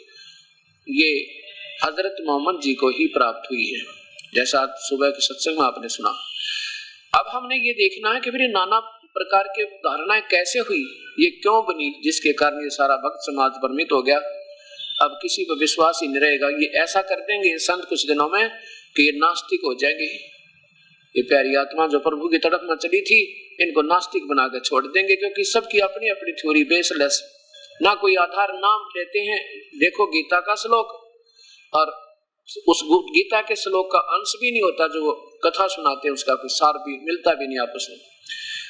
ये हजरत मोहम्मद जी को ही प्राप्त हुई है, जैसा सुबह के सत्संग में आपने सुना। अब हमने ये देखना है कि फिर नाना प्रकार के धारणाएं कैसे हुई, ये क्यों बनी, जिसके कारण ये सारा भक्त समाज भ्रमित हो गया। अब किसी पर विश्वास ही नहीं रहेगा। ये ऐसा कर देंगे संत कुछ दिनों में कि ये नास्तिक हो जाएंगे। ये प्यारी आत्मा जो प्रभु की तरफ में चली थी, इनको नास्तिक बना के छोड़ देंगे, क्योंकि सबकी अपनी अपनी थ्योरी बेसलेस, ना कोई आधार नाम देते हैं। देखो गीता का श्लोक, और उस गीता के श्लोक का अंश भी नहीं होता, जो वो कथा सुनाते हैं उसका कोई सार भी मिलता भी नहीं आपस में।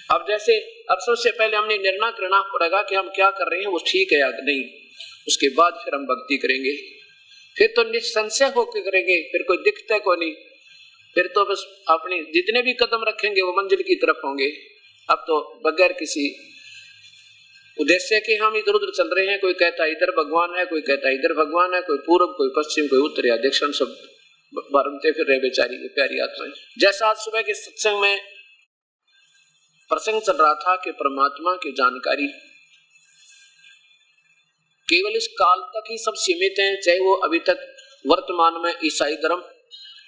अब जैसे अब सबसे पहले हमने निर्णय करना पड़ेगा कि हम क्या कर रहे हैं वो ठीक है या नहीं, उसके बाद फिर हम भक्ति करेंगे। फिर तो निसंशय होकर करेंगे, फिर कोई दिखता को नहीं, फिर तो बस अपने जितने भी कदम रखेंगे वो मंजिल की तरफ होंगे। अब तो बगैर किसी उद्देश्य के हम इधर उधर चल रहे हैं, कोई कहता है इधर भगवान है, कोई कहता है इधर भगवान है, कोई पूर्व कोई पश्चिम कोई उत्तर या दक्षिण, सब बारमते फिर रहे बेचारी प्यारी आत्माएं। जैसा आज सुबह के सत्संग में प्रसंग चल रहा था कि परमात्मा की जानकारी केवल इस काल तक ही सब सीमित है, चाहे वो अभी तक वर्तमान में ईसाई धर्म,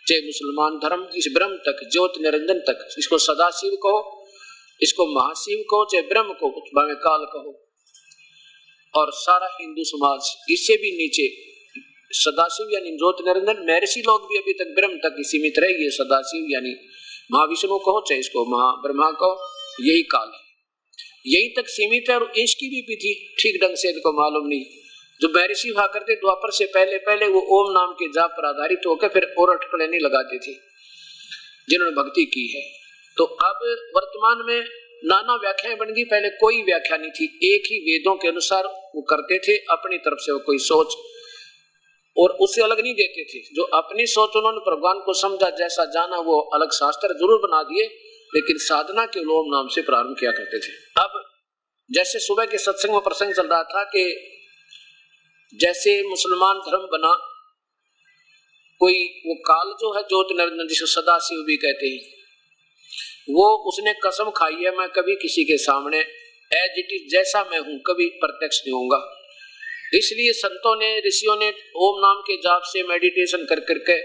चाहे मुसलमान धर्म, इस ब्रह्म तक, ज्योति निरंजन तक, इसको सदाशिव कहो, इसको महाशिव कहो, चाहे ब्रह्म को भावे काल कहो, और सारा हिंदू समाज इससे भी नीचे सदाशिव यानी ज्योति निरंजन, महर्षि लोग भी अभी तक ब्रह्म तक ही सीमित रहे। ये सदाशिव यानी महाविष्णु कहो, चाहे इसको महाब्रह्मा कहो, यही काल है, यही तक सीमित है। और इसकी भी विधि ठीक ढंग से इनको मालूम नहीं। जो महर्षि हुआ करते द्वापर से पहले पहले वो ओम नाम के जाप पर आधारित होकर फिर और अटकलें नहीं लगाते थे, जिन्होंने भक्ति की है। तो अब वर्तमान में नाना व्याख्याएं बन गई, पहले कोई व्याख्या नहीं थी, एक ही वेदों के अनुसार वो करते थे, अपनी तरफ से वो कोई सोच और उससे अलग नहीं देते थे। जो अपनी सोच उन्होंने भगवान को समझा, जैसा जाना, वो अलग शास्त्र जरूर बना दिए, लेकिन साधना के ओम नाम से प्रारंभ किया करते थे। अब जैसे सुबह के सत्संग में प्रसंग चल रहा था कि जैसे मुसलमान धर्म बना, कोई वो काल जो है ज्योति निरंजन जिसे सदाशिव भी कहते हैं, वो उसने कसम खाई है मैं कभी किसी के सामने एज इट इज जैसा मैं हूं कभी प्रत्यक्ष नहीं होऊंगा। इसलिए संतों ने, ऋषियों ने ओम नाम के जाप से मेडिटेशन कर करके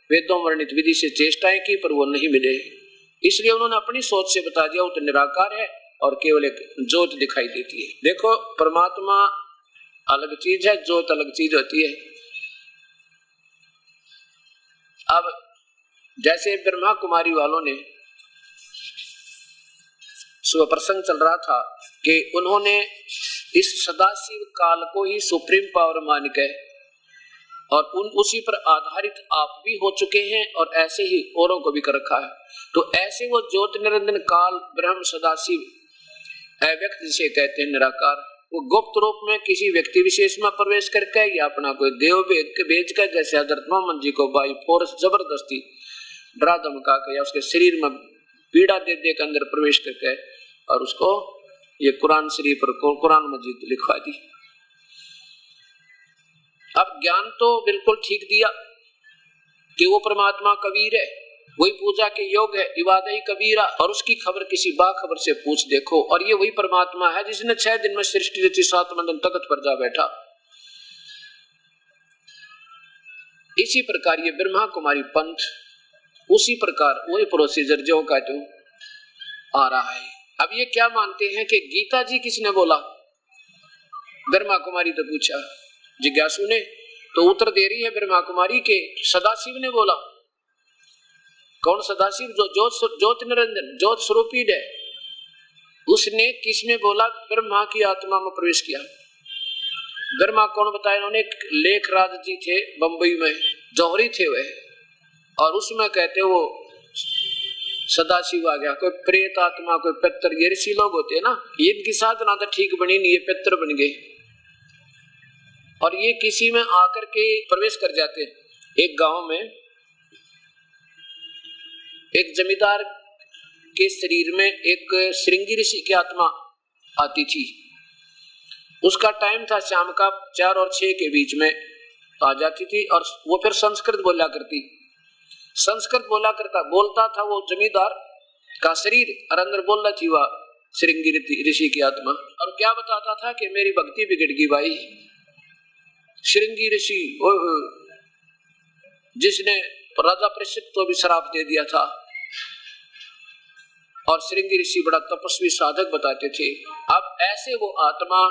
वेदों वर्णित विधि से चेष्टाएं की, पर वो नहीं मिले। इसलिए उन्होंने अपनी सोच से बता दिया वो तो निराकार है और केवल एक ज्योत दिखाई देती है। देखो, परमात्मा अलग चीज है, ज्योत अलग चीज होती है। अब जैसे ब्रह्मा कुमारी वालों ने, सुबह प्रसंग चल रहा था कि उन्होंने इस सदाशिव काल को ही सुप्रीम पावर मान के और उसी पर आधारित आप भी हो चुके हैं और ऐसे ही औरों को भी कर रखा है। तो ऐसे वो ज्योति निरंजन काल ब्रह्म सदाशिव अव्यक्त जिसे कहते हैं निराकार, वो गुप्त रूप में किसी व्यक्ति विशेष में प्रवेश करके या अपना कोई देव भेज कर, जैसे हजरत मोहम्मद जी को बाई फोर्स जबरदस्ती डरा धमका के या उसके शरीर में पीड़ा दे दे के अंदर प्रवेश करके और उसको ये कुरान शरीफ पर कुरान मजीद लिखवा दी। अब ज्ञान तो बिल्कुल ठीक दिया कि वो परमात्मा कबीर है, वही पूजा के योग है, इबादत ही कबीरा, और उसकी खबर किसी बाखबर से पूछ देखो, और ये वही परमात्मा है जिसने 6 दिन में सृष्टि रची, 7वें दिन तख्त पर जा बैठा। इसी प्रकार ये ब्रह्मा कुमारी पंथ उसी प्रकार वही प्रोसीजर जो का जो आ रहा है। अब ये क्या मानते हैं कि गीता जी किसने बोला? ब्रह्मा कुमारी तो पूछा जिज्ञासु ने, तो उत्तर दे रही है ब्रह्मा कुमारी के सदाशिव ने बोला। कौन सदाशिव? जो ज्योत निरंजन ज्योत स्वरूपी है, उसने किसमें बोला? ब्रह्मा की आत्मा में प्रवेश किया। ब्रह्मा कौन बताया? उन्होंने लेखराज जी थे बंबई में, जौहरी थे वे, और उसमें कहते वो सदाशिव आ गया। कोई प्रेत आत्मा, कोई पितर, ये ऋषि लोग होते हैं ना, इनकी साधना तो ठीक बनी नहीं, ये पितर बन गए और ये किसी में आकर के प्रवेश कर जाते। एक गांव में एक जमींदार के शरीर में एक श्रृंगी ऋषि की आत्मा आती थी। उसका टाइम था शाम का 4 और 6 के बीच में आ जाती थी, और वो फिर संस्कृत बोला करती, संस्कृत बोलता था वो जमींदार का शरीर, और अंदर बोल रही थी वह श्रृंगी ऋषि की आत्मा। और क्या बताता था कि मेरी भक्ति बिगड़ गई भाई। श्रृंगी ऋषि जिसने राजा परीक्षित को भी श्राप दे दिया था, और श्रृंगी ऋषि बड़ा तपस्वी साधक बताते थे। अब ऐसे वो आत्मा,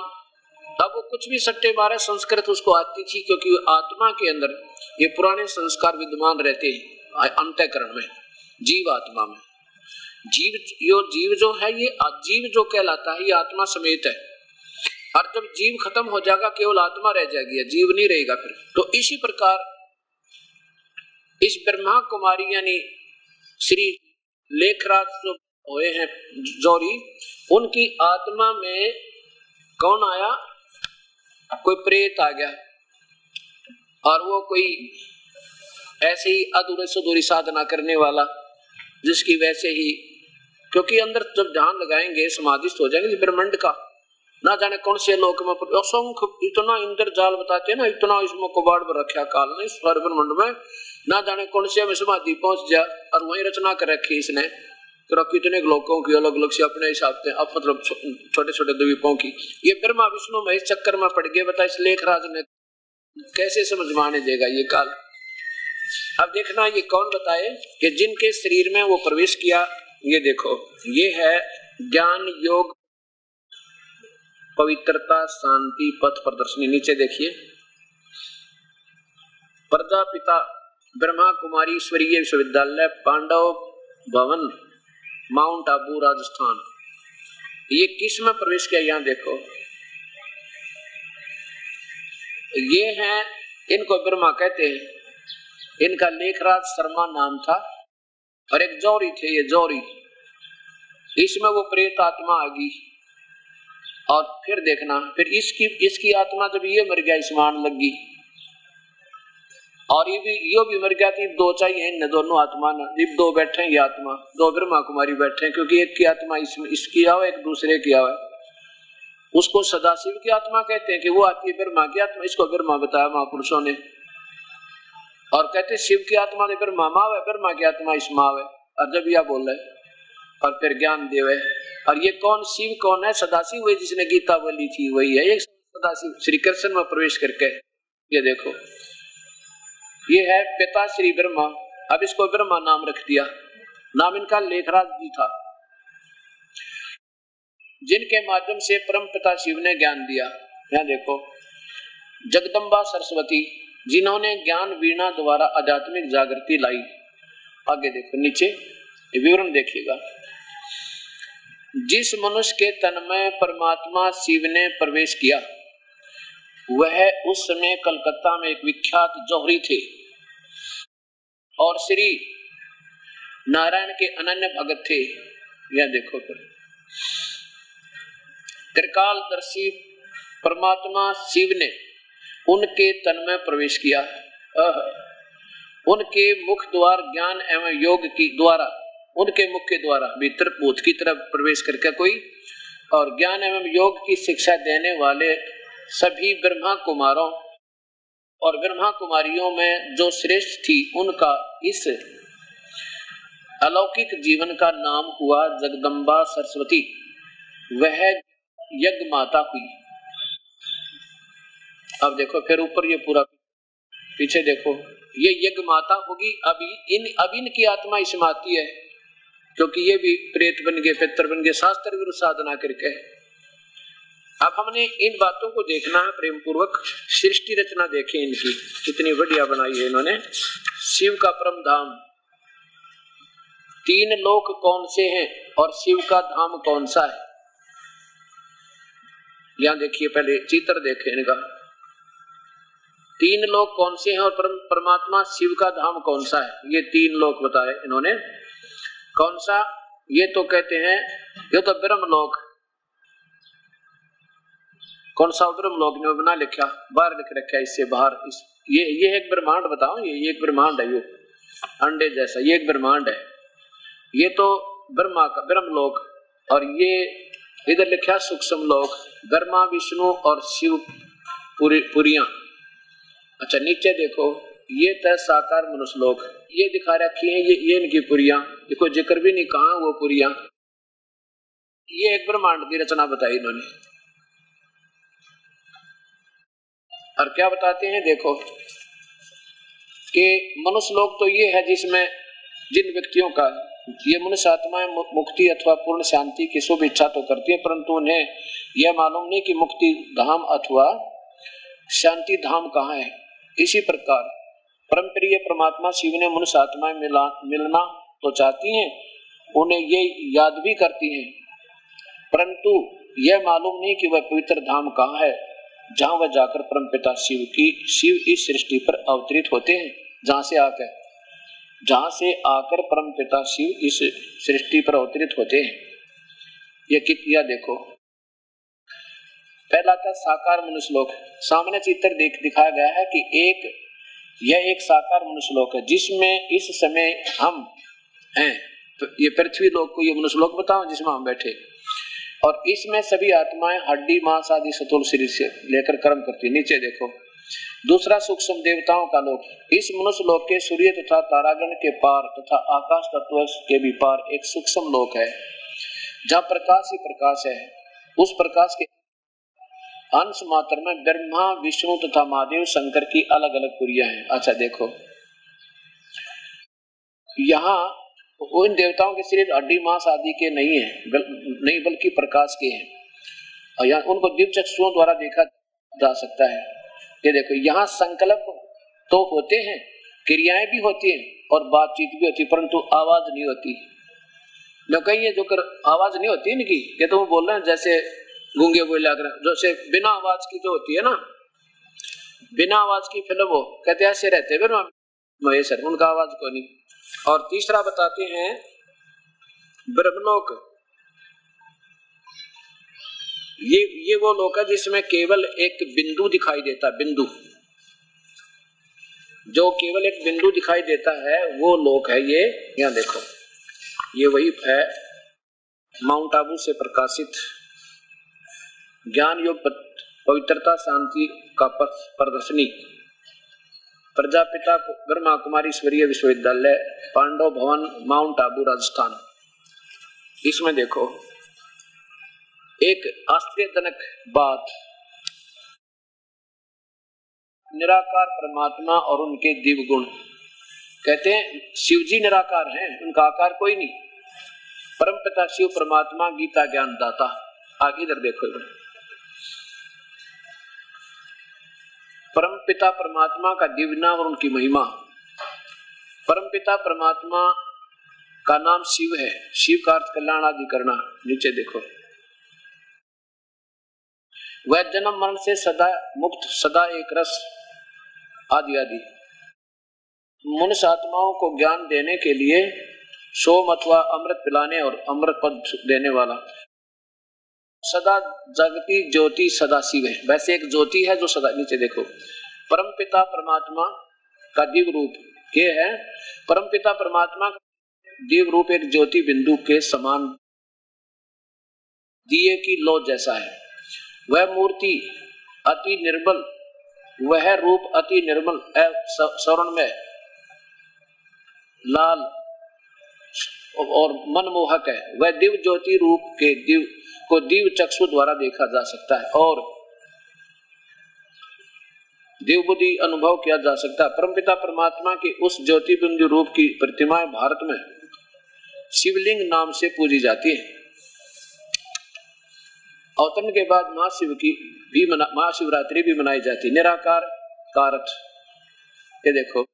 अब वो कुछ भी सट्टे मारे, संस्कृत उसको आती थी, क्योंकि आत्मा के अंदर ये पुराने संस्कार विद्यमान रहते हैं अंतःकरण में, जीव आत्मा में। जीव जो है ये जीव जो कहलाता है ये आत्मा समेत है, और जब जीव खत्म हो जाएगा केवल आत्मा रह जाएगी, जीव नहीं रहेगा फिर। तो इसी प्रकार इस ब्रह्मा कुमारी यानी श्री लेखराज जो हुए हैं जौहरी, उनकी आत्मा में कौन आया? कोई प्रेत आ गया, और वो कोई ऐसे ही अधूरे सुधूरी साधना करने वाला, जिसकी वैसे ही, क्योंकि अंदर जब ध्यान लगाएंगे समाधिस्थ हो जाएंगे ब्रह्मांड का, ना जाने कौन से लोक में असंख्य इतना इंद्रजाल बताते हैं ना, इतना इसमें कबाड़ पर रखा काल ने स्वर ब्रह्मांड में, ना जाने कौन से में समाधि पहुंच जा, और वही रचना कर रखी इसने, कितने लोगों की अलग अलग से अपने हिसाब से, अब मतलब छोटे छोटे द्वीपों की। ये ब्रह्मा विष्णु महेश चक्कर में पड़ गए। बता इस लेखराज ने कैसे समझ माने देगा ये काल। अब देखना ये कौन बताए कि जिनके शरीर में वो प्रवेश किया। ये देखो, ये है ज्ञान योग पवित्रता शांति पथ प्रदर्शनी। नीचे देखिए, प्रजापिता ब्रह्मा कुमारी ईश्वरीय विश्वविद्यालय, पांडव भवन, माउंट आबू, राजस्थान। ये किस में प्रवेश किया? यहाँ देखो, ये है, इनको ब्रह्मा कहते हैं। इनका लेखराज शर्मा नाम था, और एक जौहरी थे। ये जौहरी इसमें वो प्रेत आत्मा आ गई और फिर देखना, फिर इसकी आत्मा जब ये मर गया इसमान लग गई और ये भी मर गया थी, दो चाहिए इन दोनों आत्मा ना, जब दो बैठे हैं ये आत्मा, दो ब्रह्मा कुमारी बैठे हैं, क्योंकि एक की आत्मा इसकी आवे, एक दूसरे की आवे। उसको सदाशिव की आत्मा कहते हैं कि वो आती है ब्रह्मा की आत्मा, इसको ब्रह्मा बताया महापुरुषों ने, और कहते शिव की आत्मा ने ब्रह्मा मावे, ब्रह्मा की आत्मा इसमें आवे, और जब यह बोले और फिर ज्ञान देवे। और ये कौन शिव कौन है? सदाशिव वही जिसने गीता बोली थी, वही है ये सदाशिव श्री कृष्ण में प्रवेश करके। ये देखो ये है पिता श्री ब्रह्मा, अब इसको ब्रह्मा नाम रख दिया, नाम इनका लेखराज जी था, जिनके माध्यम से परम पिता शिव ने ज्ञान दिया। यहाँ देखो जगदम्बा सरस्वती, जिन्होंने ज्ञान वीणा द्वारा आध्यात्मिक जागृति लाई। आगे देखो नीचे विवरण देखिएगा। जिस मनुष्य के तन में परमात्मा शिव ने प्रवेश किया, वह उस समय कलकत्ता में एक विख्यात जौहरी थे और श्री नारायण के अनन्य भगत थे। यह देखो फिर त्रिकालदर्शी परमात्मा शिव ने उनके तन में प्रवेश किया। उनके मुख द्वार ज्ञान एवं योग की द्वारा, उनके मुख के द्वारा भीतर भूत की तरफ प्रवेश करके कोई, और ज्ञान एवं योग की शिक्षा देने वाले सभी ब्रह्मा कुमारों और ब्रह्मा कुमारियों में जो श्रेष्ठ थी, उनका इस अलौकिक जीवन का नाम हुआ जगदम्बा सरस्वती। वह यज्ञ माता हुई। अब देखो फिर ऊपर ये पूरा पीछे देखो, ये यज्ञ माता होगी। अब इनकी आत्मा इसमें आती है, क्योंकि ये भी प्रेत बन गए, पितर बन गए, शास्त्र विरुद्ध साधना करके। अब हमने इन बातों को देखना है प्रेम पूर्वक। सृष्टि रचना देखें इनकी कितनी बढ़िया बनाई है इन्होंने। शिव का परम धाम, तीन लोक कौन से हैं और शिव का धाम कौन सा है? यहां देखिए, पहले चित्र देखें इनका। तीन लोक कौन से हैं और परमात्मा शिव का धाम कौन सा है? ये तीन लोक बताए इन्होंने। कौन सा? ये तो कहते हैं ये तो ब्रह्म लोक। कौन सा ब्रह्म लोक ने बना लिखा, बाहर लिख रखा है, इससे बाहर ये एक ब्रह्मांड बताओ, ये एक ब्रह्मांड है, ये अंडे जैसा, ये एक ब्रह्मांड है। ये तो ब्रह्मा का ब्रह्म लोक, और ये इधर लिखा सूक्ष्म लोक, ब्रह्मा विष्णु और शिव पुरियां। अच्छा नीचे देखो, ये तय साकार मनुष्य लोक, ये दिखा रखी है, ये इनकी पुरियां, देखो जिक्र भी नहीं कहा वो पुरियां। ये एक ब्रह्मांड की रचना बताई इन्होंने। और क्या बताते हैं देखो कि मनुष्य लोक तो ये है जिसमें जिन व्यक्तियों का, ये मनुष्य आत्माएं मुक्ति अथवा पूर्ण शांति की शुभ इच्छा तो करती है, परंतु उन्हें यह मालूम नहीं कि मुक्ति धाम अथवा शांति धाम कहाँ है। इसी प्रकार परम प्रिय परमात्मा शिव ने मनुष्य आत्माएं मिलना तो चाहती हैं, उन्हें ये याद भी करती हैं, परंतु यह मालूम नहीं कि वह पवित्र धाम कहाँ है जहाँ वह जाकर परमपिता शिव इस सृष्टि पर अवतरित होते हैं। जहाँ से आकर परमपिता शिव इस सृष्टि पर अवतरित होते हैं। ये किया देखो, पहला था साकार मनुष्य लोक। सामने चित्र दिखाया गया है कि यह एक साकार मनुष्य लोक है, जिसमें इस समय हम हैं। तो ये पृथ्वी लोक को ये मनुष्य लोक बताओ जिसमें हम बैठे, और इसमें सभी आत्माएं हड्डी मांस आदि स्थूल शरीर से लेकर कर्म करती है। नीचे देखो, दूसरा सूक्ष्म देवताओं का लोक। इस मनुष्य लोक के सूर्य तथा तारागण के पार तथा आकाश तत्व के भी पार एक सूक्ष्म लोक है, जहाँ प्रकाश ही प्रकाश है। उस प्रकाश के अंश मात्र में ब्रह्मा विष्णु तथा महादेव शंकर की अलग अलग पुरियां हैं। अच्छा देखो, यहाँ उन देवताओं के शरीर हड्डी मांस आदि के नहीं है, बल्कि प्रकाश के हैं, और यहाँ उनको दिव्य चक्षुओं द्वारा देखा जा सकता है। ये देखो, यहाँ संकल्प तो होते हैं, क्रियाएं भी होती हैं और बातचीत भी होती है, परंतु आवाज नहीं होती। लोग कहीं जो कर आवाज नहीं होती इनकी, ये तो वो बोल रहे हैं जैसे गूंगे बोला कर, जैसे बिना आवाज की जो होती है ना, बिना आवाज की फिल्म हो, कहते ऐसे रहते हैं महेश्वर, उनका आवाज को नहीं। और तीसरा बताते हैं ब्रह्मलोक। ये वो लोक है जिसमें केवल एक बिंदु दिखाई देता, बिंदु, जो केवल एक बिंदु दिखाई देता है वो लोक है ये। यहाँ देखो, ये वही है माउंट आबू से प्रकाशित ज्ञान योग पवित्रता शांति का प्रदर्शनी, प्रजापिता ब्रह्मा कुमारी ईश्वरीय विश्वविद्यालय, पांडव भवन, माउंट आबू, राजस्थान। इसमें देखो एक आश्चर्यजनक बात, निराकार परमात्मा और उनके दिव्य गुण। कहते हैं शिव जी निराकार हैं, उनका आकार कोई नहीं। परमपिता शिव परमात्मा गीता ज्ञान दाता। आगे इधर देखो, परमपिता परमात्मा का दिव्य नाम और उनकी महिमा। परमपिता परमात्मा का नाम शिव है। शिव का अर्थ कल्याण आदि करना। नीचे देखो, वह जन्म मरण से सदा मुक्त, सदा एक रस आदि आदि। मनुष्य आत्माओं को ज्ञान देने के लिए सोम अथवा अमृत पिलाने और अमृत पद देने वाला सदा जगती ज्योति सदा शिव है। वैसे एक ज्योति है जो सदा। नीचे देखो, परमपिता परमात्मा का दिव्य रूप ये है। परमपिता परमात्मा दिव्य रूप एक ज्योति बिंदु के समान दिए की लौ जैसा है। वह मूर्ति अति निर्मल, वह रूप अति निर्मल स्वर्णमय, लाल और मनमोहक है। वह दिव्य ज्योति रूप के दिव्य चक्षु द्वारा देखा जा सकता है और दिव्य बुद्धि अनुभव किया जा सकता है। परमपिता परमात्मा की उस ज्योति बिंदु रूप की प्रतिमाएं भारत में शिवलिंग नाम से पूजी जाती है। अवतरण के बाद महाशिवरात्रि भी मनाई जाती है। निराकार का अर्थ ये देखो,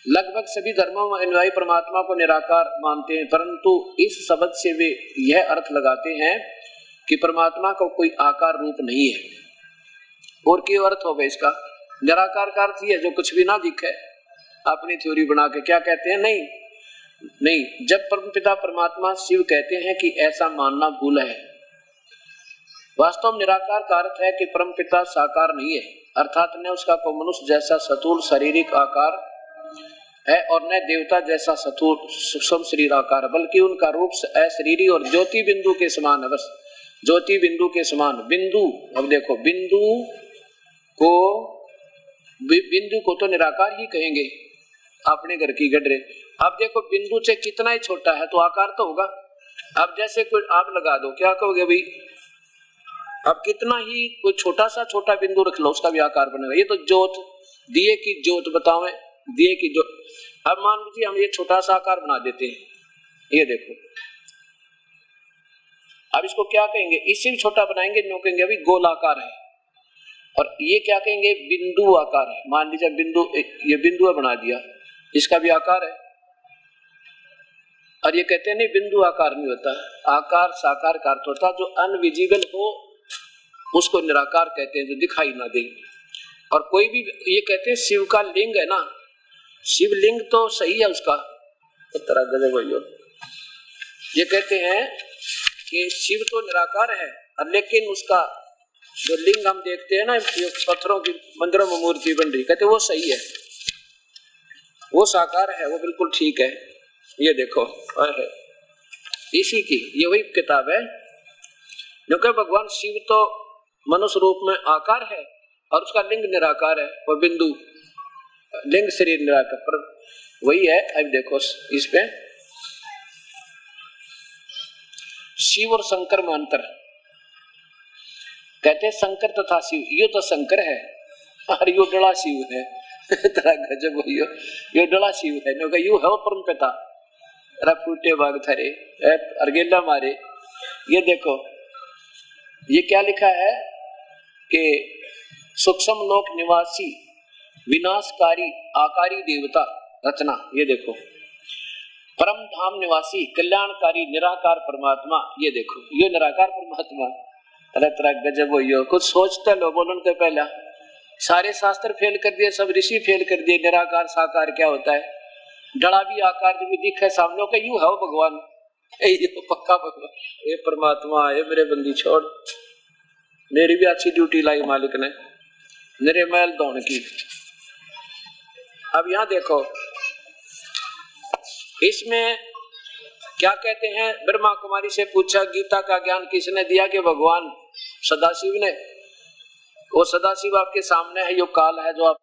लगभग सभी धर्मों में अनुयायी परमात्मा को निराकार मानते हैं, परंतु इस शब्द से वे यह अर्थ लगाते हैं कि परमात्मा का कोई आकार रूप नहीं है। और क्यों अर्थ होगा इसका? निराकार का अर्थ यह जो कुछ भी ना दिखे, अपनी थ्योरी बना के क्या कहते हैं? नहीं, जब परमपिता परमात्मा शिव कहते हैं कि ऐसा मानना भूल है। वास्तव में निराकार का अर्थ है कि परमपिता साकार नहीं है, अर्थात न उसका कोई मनुष्य जैसा स्थूल शारीरिक आकार है और न देवता जैसा स्थूल सूक्ष्म शरीर आकार, बल्कि उनका रूप अशरीरी और ज्योति बिंदु के समान है। बस ज्योति बिंदु के समान। बिंदु, अब देखो बिंदु को तो निराकार ही कहेंगे, अपने घर की गडरे। अब देखो बिंदु से कितना ही छोटा है तो आकार तो होगा। अब जैसे कोई आप लगा दो, क्या कहोगे भाई? अब कितना ही कोई छोटा सा छोटा बिंदु रख लो, उसका भी आकार बनेगा। ये तो ज्योत, दिए की ज्योत बताओ, दिए की ज्योत। अब मान लीजिए हम ये छोटा सा आकार बना देते हैं, ये देखो। अब इसको क्या कहेंगे? इससे भी छोटा बनाएंगे, न्यू कहेंगे अभी गोलाकार है। और ये क्या कहेंगे? बिंदु आकार है। मान लीजिए बिंदु, ये बिंदु बना दिया, इसका भी आकार है। और ये कहते हैं नहीं, बिंदु आकार नहीं होता, आकार साकार का अर्थ होता जो अनविजिबल हो उसको निराकार कहते हैं, जो दिखाई ना दे। और कोई भी ये कहते हैं शिव का लिंग है ना, शिवलिंग तो सही है उसका, तो तरह गजब भाइयों। ये कहते हैं कि शिव तो निराकार है, लेकिन उसका जो लिंग हम देखते हैं ना, पत्थरों की मंदिरों में मूर्ति बन रही, कहते वो सही है, वो साकार है, वो बिल्कुल ठीक है। ये देखो इसी की ये वही किताब है, क्योंकि भगवान शिव तो मनुष्य रूप में आकार है और उसका लिंग निराकार है, वो बिंदु लिंग शरीर निराकार, पर वही है। अब देखो इस पे शिव और शंकर में अंतर। कहते हैं शंकर तथा शिव, ये तो शंकर है और यो डला शिव है। तेरा गजब हो, यो डला शिव है, यू है परम पिता। अरे फूटे भाग थरे अर्गेला मारे। ये देखो ये क्या लिखा है कि सूक्ष्म लोक निवासी विनाशकारी आकारी देवता रचना। ये देखो परम धाम निवासी कल्याणकारी निराकार परमात्मा। ये देखो ये निराकार परमात्मा। अरे तेरा गजब हो, यो कुछ सोचते लो बोलन के पहला सारे शास्त्र फेल कर दिए, सब ऋषि फेल कर दिए। निराकार साकार क्या होता है? डड़ा भी आकार जो भी दिखे सामने का, यू है वो भगवान। ये पक्का पक्का, ये परमात्मा है मेरे बंदी छोड़, मेरी भी अच्छी ड्यूटी लाई मालिक ने, मेरे मैल धोने की। अब यहां देखो इसमें क्या कहते हैं, ब्रह्मा कुमारी से पूछा गीता का ज्ञान किसने दिया, कि भगवान सदाशिव ने। वो सदाशिव आपके सामने है, यो काल है जो आप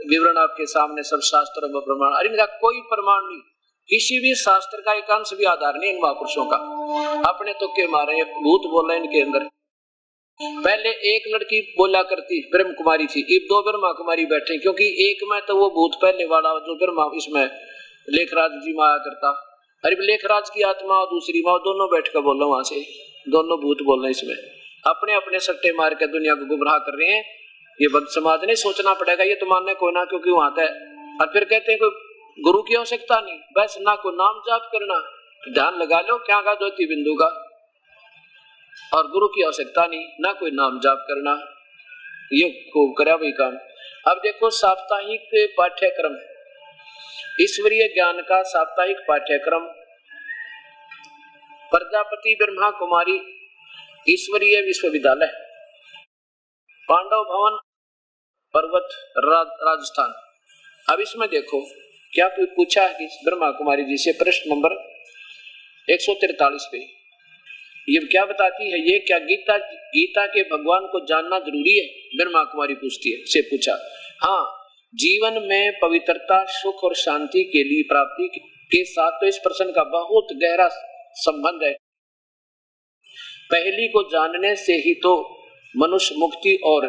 विवरण आपके सामने सब शास्त्रों में प्रमाण। अरे इनका कोई प्रमाण नहीं, किसी भी शास्त्र का एक अंश भी आधार नहीं इन महापुरुषों का, अपने तुक्के मारे, भूत बोला इनके अंदर। पहले एक लड़की बोला करती ब्रह्म कुमारी थी, अब दो ब्रह्मा कुमारी बैठे, क्योंकि एक में तो वो भूत पहले वाला जो ब्रह्मा, इसमें लेखराज जी में आया करता। अरे लेखराज की आत्मा और दूसरी माँ दोनों बैठ कर बोलो, वहां से दोनों भूत बोल रहे, इसमें अपने अपने सट्टे मार के दुनिया को गुमराह कर रहे हैं। ये भक्त समाज ने सोचना पड़ेगा, ये तो मानने को ना, क्योंकि वहां है। और फिर कहते हैं कोई गुरु की आवश्यकता नहीं, बस ना कोई नाम जाप करना, ध्यान लगा लो क्या का ज्योति बिंदु का, और गुरु की आवश्यकता नहीं, ना कोई नाम जाप करना, ये खूब करा वही काम। अब देखो साप्ताहिक पाठ्यक्रम, ईश्वरीय ज्ञान का साप्ताहिक पाठ्यक्रम, प्रजापति ब्रह्मा कुमारी ईश्वरीय विश्वविद्यालय, पांडव भवन, पर्वत, राजस्थान। अब इसमें देखो क्या पूछा है ब्रह्मा कुमारी जी से, प्रश्न नंबर 143 पे। ये क्या बताती है, ये क्या गीता के भगवान को जानना जरूरी है, ब्रह्मा कुमारी पूछती है, से पूछा। हाँ, जीवन में पवित्रता, सुख और शांति के लिए प्राप्ति के साथ तो इस प्रश्न का बहुत गहरा संबंध है। पहली को जानने से ही तो मनुष्य मुक्ति और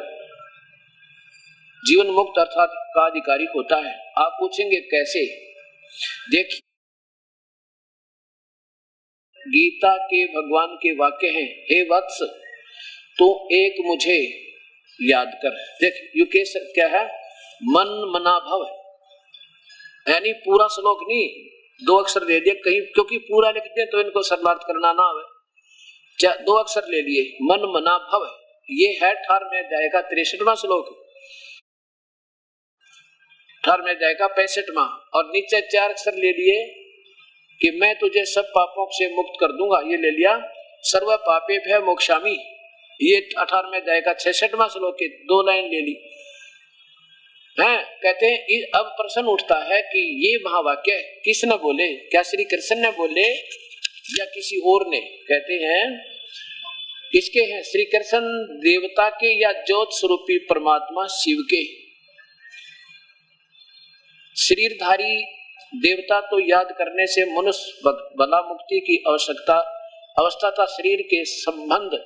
जीवन मुक्त अर्थात का अधिकारी होता है। आप पूछेंगे कैसे? देखिए, गीता के भगवान के वाक्य हैं, हे वत्स तो एक मुझे याद कर। देख यू क्या है, मन मना भव, यानी पूरा श्लोक नहीं, 2 अक्षर दे दिए कहीं, क्योंकि पूरा लिख दिया तो इनको शरणार्थ करना ना आवे, 2 अक्षर ले लिए, मन मना भव। ये है 18वें अध्याय का 63वां श्लोक, 18वें अध्याय का 65वां, और नीचे 4 अक्षर ले लिए कि मैं तुझे सब पापों से मुक्त कर दूंगा, ये ले लिया, सर्व पापे भय मोक्षामि, ये 18वें अध्याय का 66वां श्लोक के 2 लाइन ले ली है। कहते हैं अब प्रश्न उठता है कि ये महावाक्य किसने बोले, क्या श्री कृष्ण ने बोले या किसी और ने? कहते हैं किसके हैं, श्री कृष्ण देवता के या ज्योत स्वरूपी परमात्मा शिव के। शरीरधारी देवता तो याद करने से मनुष्य भला मुक्ति की अवस्था था, शरीर के संबंध,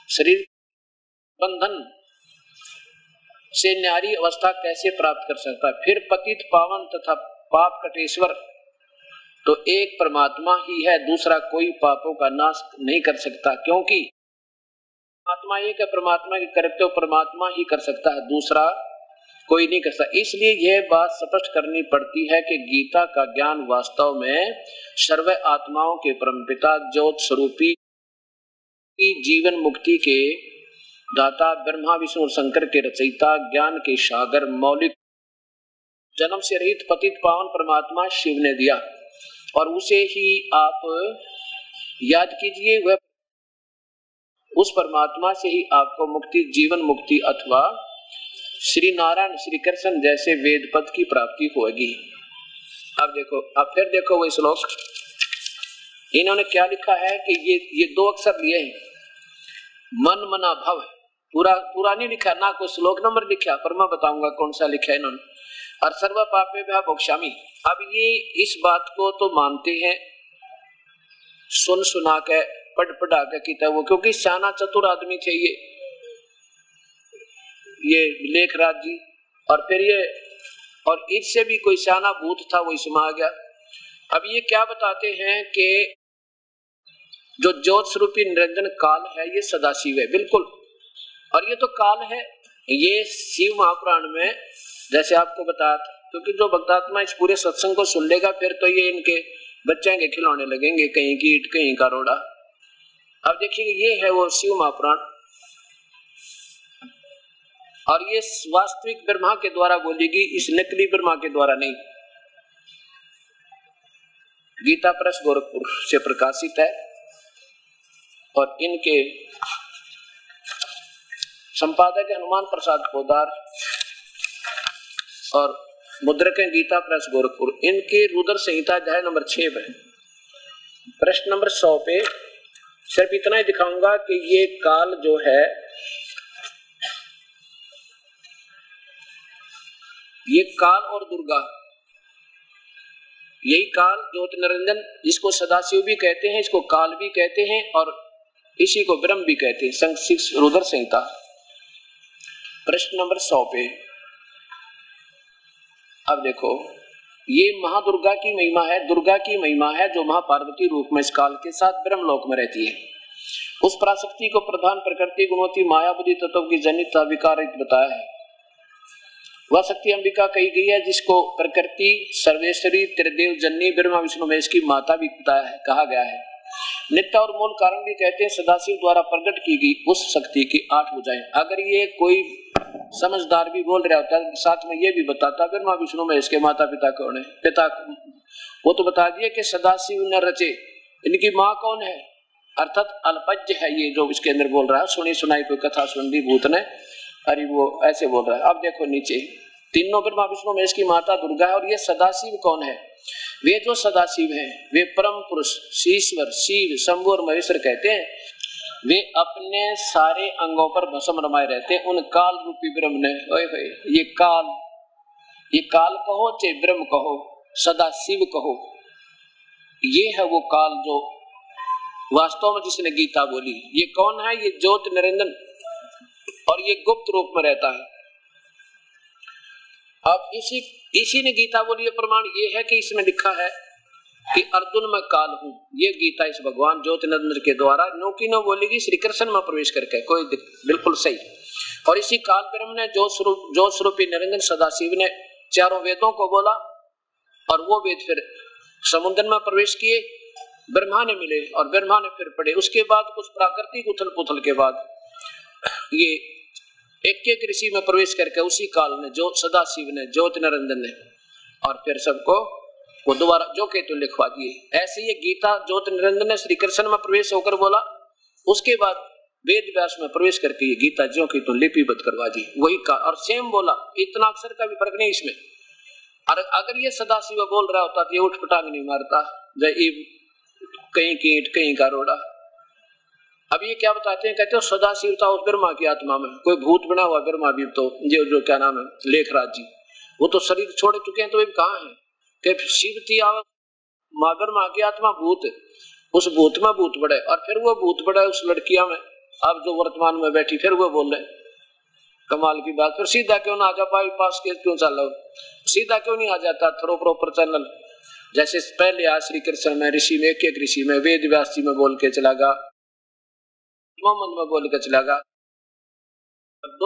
शरीर बंधन से न्यारी अवस्था कैसे प्राप्त कर सकता है? फिर पतित पावन तथा पाप कटेश्वर तो एक परमात्मा ही है, दूसरा कोई पापों का नाश नहीं कर सकता, क्योंकि परमात्मा एक है, परमात्मा के कर्तव्य परमात्मा ही कर सकता है, दूसरा कोई नहीं कर सकता। इसलिए यह बात स्पष्ट करनी पड़ती है कि गीता का ज्ञान वास्तव में सर्व आत्माओं के परमपिता ज्योत स्वरूपी जीवन मुक्ति के दाता ब्रह्मा विष्णु और शंकर के रचयिता ज्ञान के सागर मौलिक जन्म से रहित पतित पावन परमात्मा शिव ने दिया, और उसे ही आप याद कीजिए, वह उस परमात्मा से ही आपको मुक्ति, जीवन मुक्ति अथवा श्री नारायण श्री कृष्ण जैसे वेद पद की प्राप्ति होगी। अब देखो, अब फिर देखो वो श्लोक, इन्होंने क्या लिखा है कि ये 2 अक्षर लिए हैं, मन मना भव, पूरा नहीं लिखा, ना कोई श्लोक नंबर लिखा, पर मैं बताऊंगा कौन सा लिखा है इन्होंने। और सर्व पापे भय मोक्षामि, अब ये इस बात को तो मानते हैं सुन सुना के पढ़ पढ़ा के किताब वो, क्योंकि शाना चतुर आदमी थे ये लेखराज जी, और फिर ये और इससे भी कोई शाना भूत था वो इसमें आ गया। अब ये क्या बताते हैं कि जो ज्योत स्वरूपी निरंजन काल है ये सदाशिव है, बिल्कुल, और ये तो काल है, ये शिव महापुराण में जैसे आपको बताया था, क्योंकि जो भक्तात्मा इस पूरे सत्संग को सुन लेगा फिर तो ये इनके बच्चे के खिलौने लगेंगे, कहीं की ईंट कहीं का रोड़ा। अब देखिए ये है वो शिव महापुराण, और ये वास्तविक ब्रह्मा के द्वारा बोलेगी, इस नकली ब्रह्मा के द्वारा नहीं। गीता प्रेस गोरखपुर से प्रकाशित है और इनके संपादक हनुमान प्रसाद पोदार और मुद्रक हैं गीता प्रेस गोरखपुर। इनके रुद्र संहिता अध्याय नंबर 6 में प्रश्न नंबर 100 पे सिर्फ इतना ही दिखाऊंगा कि ये काल जो है, ये काल और दुर्गा, यही काल ज्योति निरंजन, जिसको सदाशिव भी कहते हैं, इसको काल भी कहते हैं और इसी को ब्रह्म भी कहते हैं। संक्षिप्त रुद्र संहिता प्रश्न नंबर 100 पे अब देखो, ये महादुर्गा की महिमा है, दुर्गा की महिमा है जो महापार्वती रूप में इस काल के साथ ब्रह्मलोक में रहती है। उस पराशक्ति को प्रधान प्रकृति गुणवती माया बुद्धि तत्व की जनित विकारित बताया है। वह शक्ति अंबिका कही गई है जिसको प्रकृति सर्वेश्वरी त्रिदेव जननी ब्रह्मा विष्णु महेश की माता भी कहा गया है। नित्य और मूल कारण भी कहते हैं सदाशिव द्वारा प्रकट की गई उस शक्ति की 8 भुजाएं। अगर ये कोई समझदार भी बोल रहा होता है साथ में ये भी बताता ब्रह्मा विष्णु महेश के माता पिता कौन है, पिता वो तो बता दिए कि सदाशिव न रचे, इनकी माँ कौन है, अर्थात अल्पज्ञ है ये जो इसके अंदर बोल रहा है। सुनी सुनाई कोई कथा सुन दी भूत ने, अरे वो ऐसे बोल रहा है। अब देखो नीचे, तीनों ब्रह्मा विष्णु महेश की माता दुर्गा है और ये सदाशिव कौन है? वे जो सदाशिव हैं वे परम पुरुष ईश्वर शिव शंभु और महेश्वर कहते हैं। वे अपने सारे अंगों पर भस्म रमाए रहते हैं उन काल रूपी ब्रह्म ने। ये काल कहो चाहे ब्रह्म कहो सदाशिव कहो, ये है वो काल जो वास्तव में जिसने गीता बोली। ये कौन है? ये ज्योति निरंजन और ये गुप्त रूप में रहता है। अब इसी ने गीता बोली। प्रमाण ये है कि इसमें लिखा है कि अर्जुन मैं काल हूं। ये गीता इस भगवान ज्योतिनंदन के द्वारा नो की नो बोलेगी श्री कृष्ण में प्रवेश करके, कोई बिल्कुल सही। और इसी काल ब्रह्म ने जो स्वरूपी निरंजन सदाशिव ने चारों वेदों को बोला और वो वेद फिर समुद्र में प्रवेश किए, ब्रह्मा ने मिले और ब्रह्मा ने फिर पढ़े। उसके बाद कुछ प्राकृतिक उथल पुथल के बाद ये एक ऋषि में प्रवेश करके उसी काल ने जो सदाशिव ने ज्योति निरंजन ने और फिर सबको वो दोबारा जो केतु लिखवा दिए। ऐसे ये गीता ज्योति निरंजन ने श्री कृष्ण में प्रवेश होकर बोला, उसके बाद वेद व्यास में प्रवेश करके ये गीता जो केतु लिपिबद्ध करवा दी वही का और सेम बोला। इतना अक्षर का भी फर्क नहीं इसमें। और अगर ये सदाशिव बोल रहा होता तो ये उठ पटांग नहीं मारता, कहीं की ईंट कहीं का रोड़ा। अब ये क्या बताते हैं? कहते हो सदाशिव था उस ब्रह्मा की आत्मा में, कोई भूत बना हुआ ब्रह्मा भी तो जो क्या नाम है लेखराज जी, वो तो शरीर छोड़ चुके हैं तो वे कहाँ है? कि शिव थी माँ ब्रह्मा की आत्मा भूत, उस भूत में भूत बढ़े और फिर वो भूत बढ़े उस लड़कियां में, अब जो वर्तमान में बैठी फिर वो बोल रहे कमाल की बात। फिर सीधा क्यों ना आ जा पाई पास के क्यों चल रहा, सीधा क्यों नहीं आ जाता थ्रो प्रॉपर चैनल जैसे पहले आज श्री कृष्ण में ऋषि में एक ऋषि में वेद व्यास जी में बोल के चला गया, मोहम्मद में बोल के चला गया,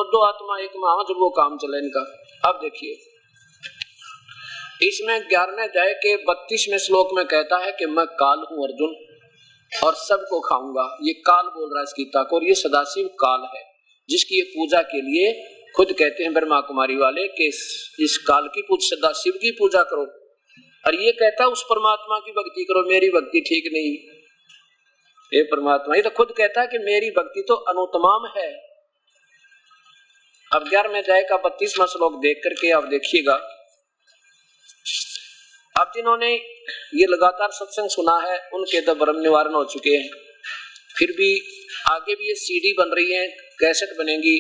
दो आत्मा एक में जब वो काम चला इनका। अब देखिए इसमें 11वें अध्याय के 32वें श्लोक में कहता है कि मैं काल हूं अर्जुन और सबको खाऊंगा। ये काल बोल रहा है इस गीता को और ये सदाशिव काल है जिसकी ये पूजा के लिए खुद कहते हैं ब्रह्मा कुमारी वाले कि इस काल की पूजा सदाशिव की पूजा करो। और ये कहता है उस परमात्मा की भक्ति करो, मेरी भक्ति ठीक नहीं। ये परमात्मा ये तो खुद कहता है कि मेरी भक्ति तो अनुत्तम है। अब 11वें अध्याय का 32वां श्लोक देख करके आप देखिएगा। अब जिन्होंने ये लगातार सत्संग सुना है उनके तो भ्रम निवारण हो चुके हैं, फिर भी आगे भी ये सीडी बन रही है, कैसेट बनेगी।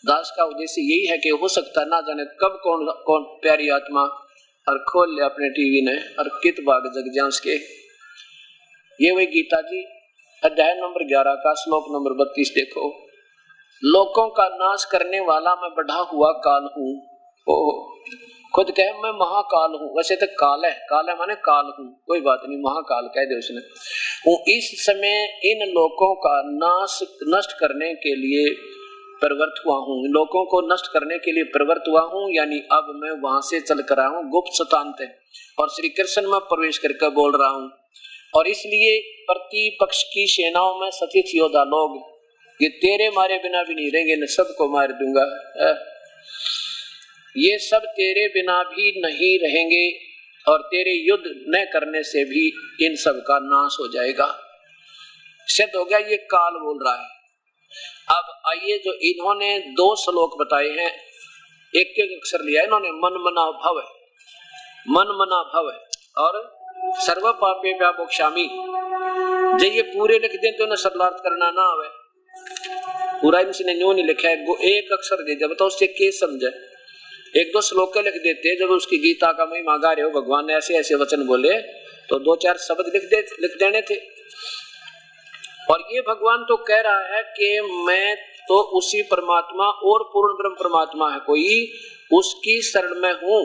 दास का उद्देश्य यही है कि हो सकता ना जाने कब कौन प्यारी आत्मा और खोल ले अपने टीवी ने और कित भाग जगजांश के। ये वही गीता जी अध्याय नंबर 11 का श्लोक नंबर 32 देखो। लोगों का नाश करने वाला मैं बढ़ा हुआ काल हूँ। खुद कहे मैं महाकाल हूँ, वैसे तो काल है माने काल हूँ, कोई बात नहीं महाकाल कह दे उसने। वो इस समय इन लोगों का नष्ट करने के लिए प्रवृत्त हुआ हूँ, लोगों को नष्ट करने के लिए प्रवृत्त हुआ हूँ। यानी अब मैं वहां से चल कर आया हूँ गुप्त सतांत और श्री कृष्ण में प्रवेश करके बोल रहा हूँ। और इसलिए प्रतिपक्ष की सेनाओं में सचित योद्धा लोग ये तेरे मारे बिना भी नहीं रहेंगे, न सबको मार दूंगा। ये सब तेरे बिना भी नहीं रहेंगे और तेरे युद्ध न करने से भी इन सब का नाश हो जाएगा। सिद्ध हो गया, ये काल बोल रहा है। अब आइए, जो इन्होंने 2 श्लोक बताए हैं, एक एक अक्षर लिया इन्होंने, मन मना भव, मन मना भव और सर्व पापे मोक्षामि। जब ये पूरे लिख दे तो सरलार्थ करना ना आवे, पूरा इनसे न्यू नहीं लिखा है, एक अक्षर दे दे, बताओ उससे क्या समझे। 1-2 श्लोक के लिख देते, जब उसकी गीता का महिमा गा रहे हो, भगवान ने ऐसे ऐसे वचन बोले, तो 2-4 शब्द लिख देने थे। और ये भगवान तो कह रहा है कि मैं तो उसी परमात्मा और पूर्ण ब्रह्म परमात्मा है कोई, उसकी शरण में हूं।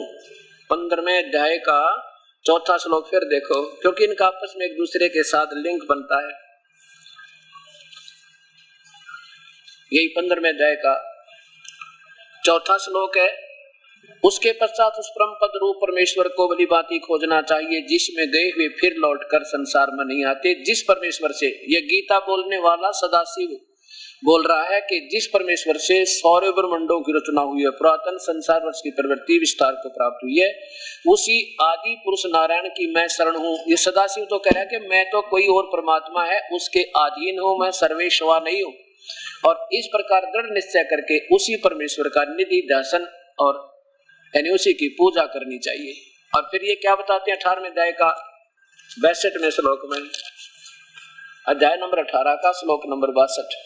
15वें अध्याय का 4था श्लोक फिर देखो, क्योंकि इनका आपस में एक दूसरे के साथ लिंक बनता है। यही 15वें अध्याय का 4था श्लोक है। उसके पश्चात उस परम पद रूप परमेश्वर को भली भांति खोजना चाहिए, जिसमें गए हुए फिर लौटकर संसार में नहीं आते। जिस परमेश्वर से, ये गीता बोलने वाला सदाशिव बोल रहा है कि जिस परमेश्वर से सौर ब्रह्मंडों की रचना हुई है, पुरातन संसार वर्ष की प्रवृत्ति विस्तार को प्राप्त हुई है, उसी आदि पुरुष नारायण की मैं शरण हूँ। ये सदाशिव तो कह रहा है कि मैं तो कोई और परमात्मा है, उसके अधीन हूँ, मैं सर्वेश्वा नहीं हूँ। और इस प्रकार दृढ़ निश्चय करके उसी परमेश्वर का निधि ध्यान और यानी उसी की पूजा करनी चाहिए। और फिर ये क्या बताते हैं 18वें अध्याय का 62वें श्लोक में, अध्याय नंबर 18 का श्लोक नंबर 62।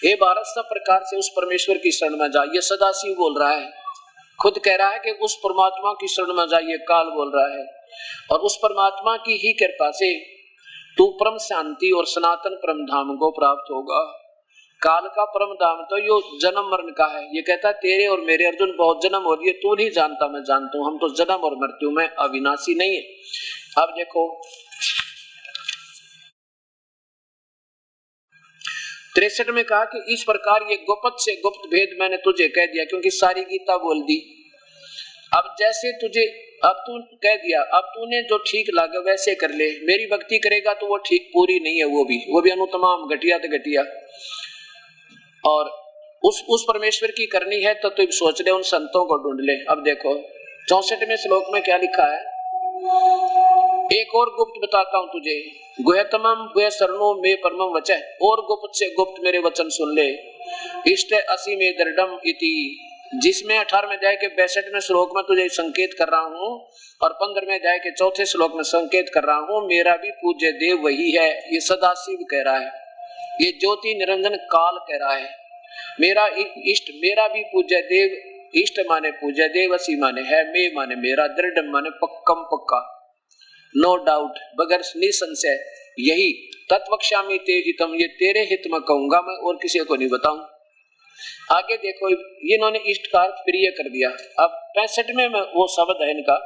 ये भारत सब प्रकार से उस परमेश्वर की शरण में जाइए, सदाशिव बोल रहा है, खुद कह रहा है कि उस परमात्मा की शरण में जाइए, काल बोल रहा है। और उस परमात्मा की ही कृपा से तू परम शांति और सनातन परम धाम को प्राप्त होगा। काल का परम धाम तो यो जन्म मरण का है। ये कहता है तेरे और मेरे अर्जुन बहुत जन्म हो रही है, तू नहीं जानता मैं जानता हूं, हम तो जन्म और मृत्यु में अविनाशी नहीं है। अब देखो 63 में कहा कि इस प्रकार ये गुप्त से गुप्त भेद मैंने तुझे कह दिया, क्योंकि सारी गीता बोल दी। अब जैसे तुझे अब तू कह दिया, अब तूने जो ठीक लगा वैसे कर ले। मेरी भक्ति करेगा तो वो ठीक पूरी नहीं है, वो भी अनुतमाम घटिया तो घटिया। और उस परमेश्वर की करनी है तो तू सोच ले, उन संतों को ढूंढ ले। अब देखो 64वें श्लोक में क्या लिखा है, एक और गुप्त बताता हूं तुझे, गुह्यतमम गुह्य शरणो में परमम वचः, और गुप्त से गुप्त मेरे वचन सुन ले। इष्ट असी में दृढ़म इति, जिसमें 18वें अध्याय के 62वें श्लोक में तुझे संकेत कर रहा हूं, और 15वें अध्याय के 4थे श्लोक में संकेत कर रहा हूं, मेरा भी पूज्य देव वही है। ये सदाशिव कह रहा है, ये ज्योति निरंजन काल कह रहा है। मेरा इष्ट, मेरा भी पूज्य देव, इष्ट माने पूज्य देव, असी माने है, मैं माने मेरा, दृढ़ माने पक्कम पक्का, नो डाउट, बगैर निसंशय, यही तत्वक्ष्यामि ते हितम, ये तेरे हित में कहूंगा मैं, और किसी को नहीं बताऊं। आगे देखो, ये इन्होंने इष्ट का अर्थ प्रिय कर दिया। अब 65 में वो शब्द है इनका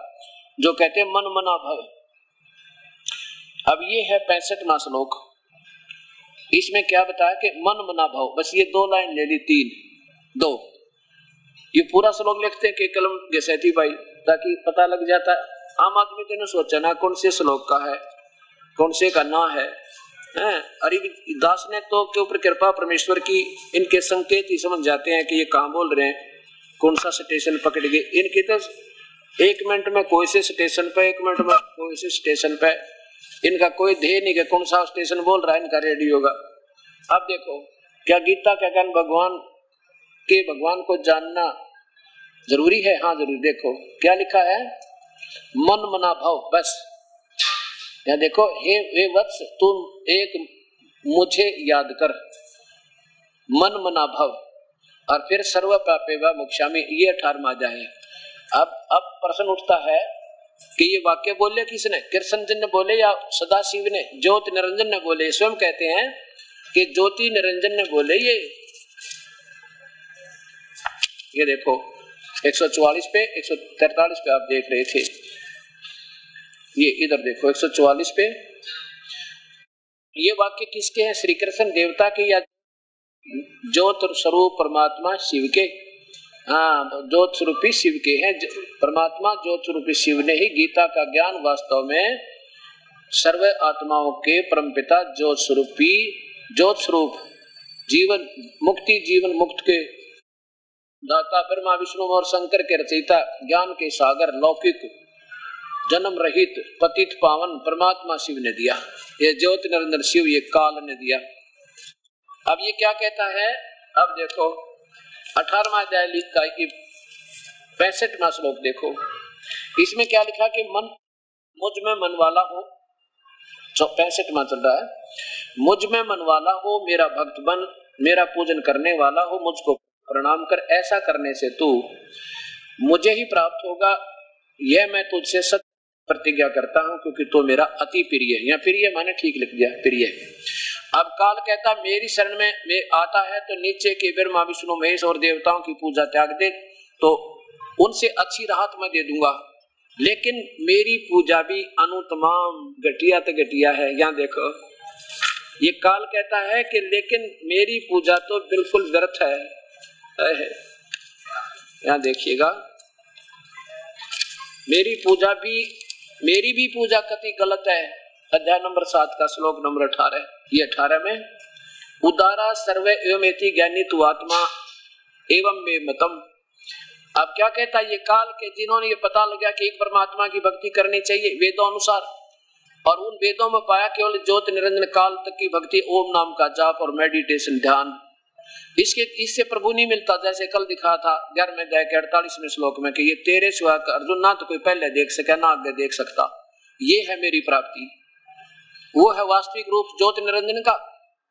जो कहते हैं मन मना भव। अब ये है 65वां श्लोक, इसमें क्या बताया कि मन मना भव, बस ये 2 लाइन ले ली, 2 ये पूरा श्लोक लिखते हैं कि कलम घसेती भाई, ताकि पता लग जाता है। आम आदमी तो नहीं सोचा ना कौन से श्लोक का है, कौन से का ना है। अरे दास ने तो के ऊपर कृपा परमेश्वर की, इनके संकेत ही समझ जाते हैं कि ये कहाँ बोल रहे हैं, कौन सा स्टेशन पकड़ गए। इनकी तो 1 मिनट में कोई से स्टेशन पे, 1 मिनट में कोई से स्टेशन पे, इनका कोई ध्येय नहीं कि कौन सा स्टेशन बोल रहा है, इनका रेडियो का। अब देखो क्या गीता क्या कहन भगवान को जानना जरूरी है? हाँ जरूरी। देखो क्या लिखा है, मन मना भाव, बस या देखो, हे वत्स तुम एक मुझे याद कर, मन मना भव, और फिर सर्व पापे व मोक्षामि, ये 18वां अध्याय है। अब प्रश्न उठता है कि ये वाक्य बोले किसने, कृष्ण जी ने बोले या सदाशिव ने, ज्योति निरंजन ने बोले? स्वयं कहते हैं कि ज्योति निरंजन ने बोले। ये देखो 144 पे 143 पे आप देख रहे थे, ये इधर देखो 144 पे, ये वाक्य किसके हैं? श्री कृष्ण देवता के या ज्योत स्वरूप परमात्मा शिव के? हाँ, ज्योत स्वरूपी शिव के हैं। परमात्मा ज्योत स्वरूपी शिव ने ही गीता का ज्ञान वास्तव में सर्व आत्माओं के परमपिता ज्योत स्वरूपी, ज्योत स्वरूप जीवन मुक्ति, जीवन मुक्त के दाता ब्रह्मा विष्णु और शंकर के रचयिता, ज्ञान के सागर, लौकिक जन्म रहित पतित पावन परमात्मा शिव ने दिया। ये ज्योति निरंजन शिव ये काल ने दिया। अब ये क्या कहता है, अब देखो 18वां अध्याय लिखा है, 65वां श्लोक देखो, इसमें क्या लिखा कि मन मुझ में मन वाला हो, 65वां चल रहा है, मुझ में मन वाला हो, मेरा भक्त बन, मेरा पूजन करने वाला हो, मुझको प्रणाम कर, ऐसा करने से तू मुझे ही प्राप्त होगा, यह मैं तुझसे सत्य प्रतिज्ञा करता हूं, क्योंकि तो मेरा अति प्रिय है। या प्रिय मैंने ठीक लिख दिया, प्रिय। अब काल कहता मेरी शरण में आता है तो नीचे के ब्रह्मा विष्णु महेश और देवताओं की पूजा त्याग दे, तो उनसे अच्छी राहत मैं दे दूंगा, लेकिन मेरी पूजा भी अनुतमाम घटिया तो घटिया है। यहाँ देखो ये काल कहता है कि लेकिन मेरी पूजा तो बिल्कुल व्यर्थ है। यहाँ देखिएगा, मेरी भी पूजा कति गलत है। अध्याय नंबर 7 का श्लोक नंबर 18, ये 18 में उदारा सर्वे एवमेति ज्ञानी तु आत्मा एवं मे मतम। अब क्या कहता है ये काल के, जिन्होंने ये पता लगा कि एक परमात्मा की भक्ति करनी चाहिए वेदों अनुसार, और उन वेदों में पाया केवल ज्योति निरंजन काल तक की भक्ति, ओम नाम का जाप और मेडिटेशन ध्यान, इससे प्रभु नहीं मिलता। जैसे कल दिखा था 11वें अध्याय के 48वें श्लोक में कि ये तेरे सिवा अर्जुन ना तो कोई पहले देख सके ना आगे देख सकता, ये है मेरी प्राप्ति, वो है वास्तविक रूप ज्योति निरंजन का।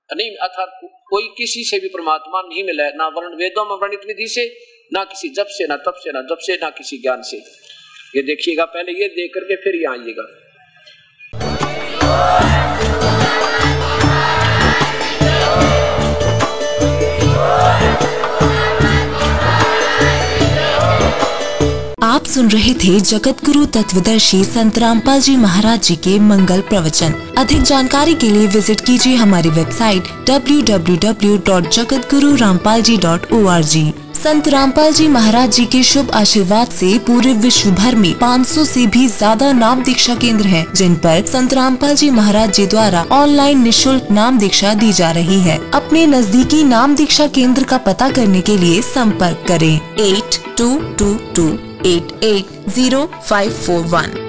नहीं अर्थात कोई किसी से भी परमात्मा नहीं मिला है, ना वर्ण वेदों में वर्णित विधि से, ना किसी जप से, ना तप से, ना जप से, ना किसी ज्ञान से। ये देखिएगा, पहले ये देख करके फिर यहाँ आइएगा। आप सुन रहे थे जगत गुरु तत्वदर्शी संत रामपाल जी महाराज जी के मंगल प्रवचन। अधिक जानकारी के लिए विजिट कीजिए हमारी वेबसाइट www.jagatgururampalji.org। संत रामपाल जी महाराज जी के शुभ आशीर्वाद से पूरे विश्व भर में 500 से भी ज्यादा नाम दीक्षा केंद्र हैं, जिन पर संत रामपाल जी महाराज जी द्वारा ऑनलाइन निशुल्क नाम दीक्षा दी जा रही है। अपने नजदीकी नाम दीक्षा केंद्र का पता करने के लिए संपर्क करें 8222880541।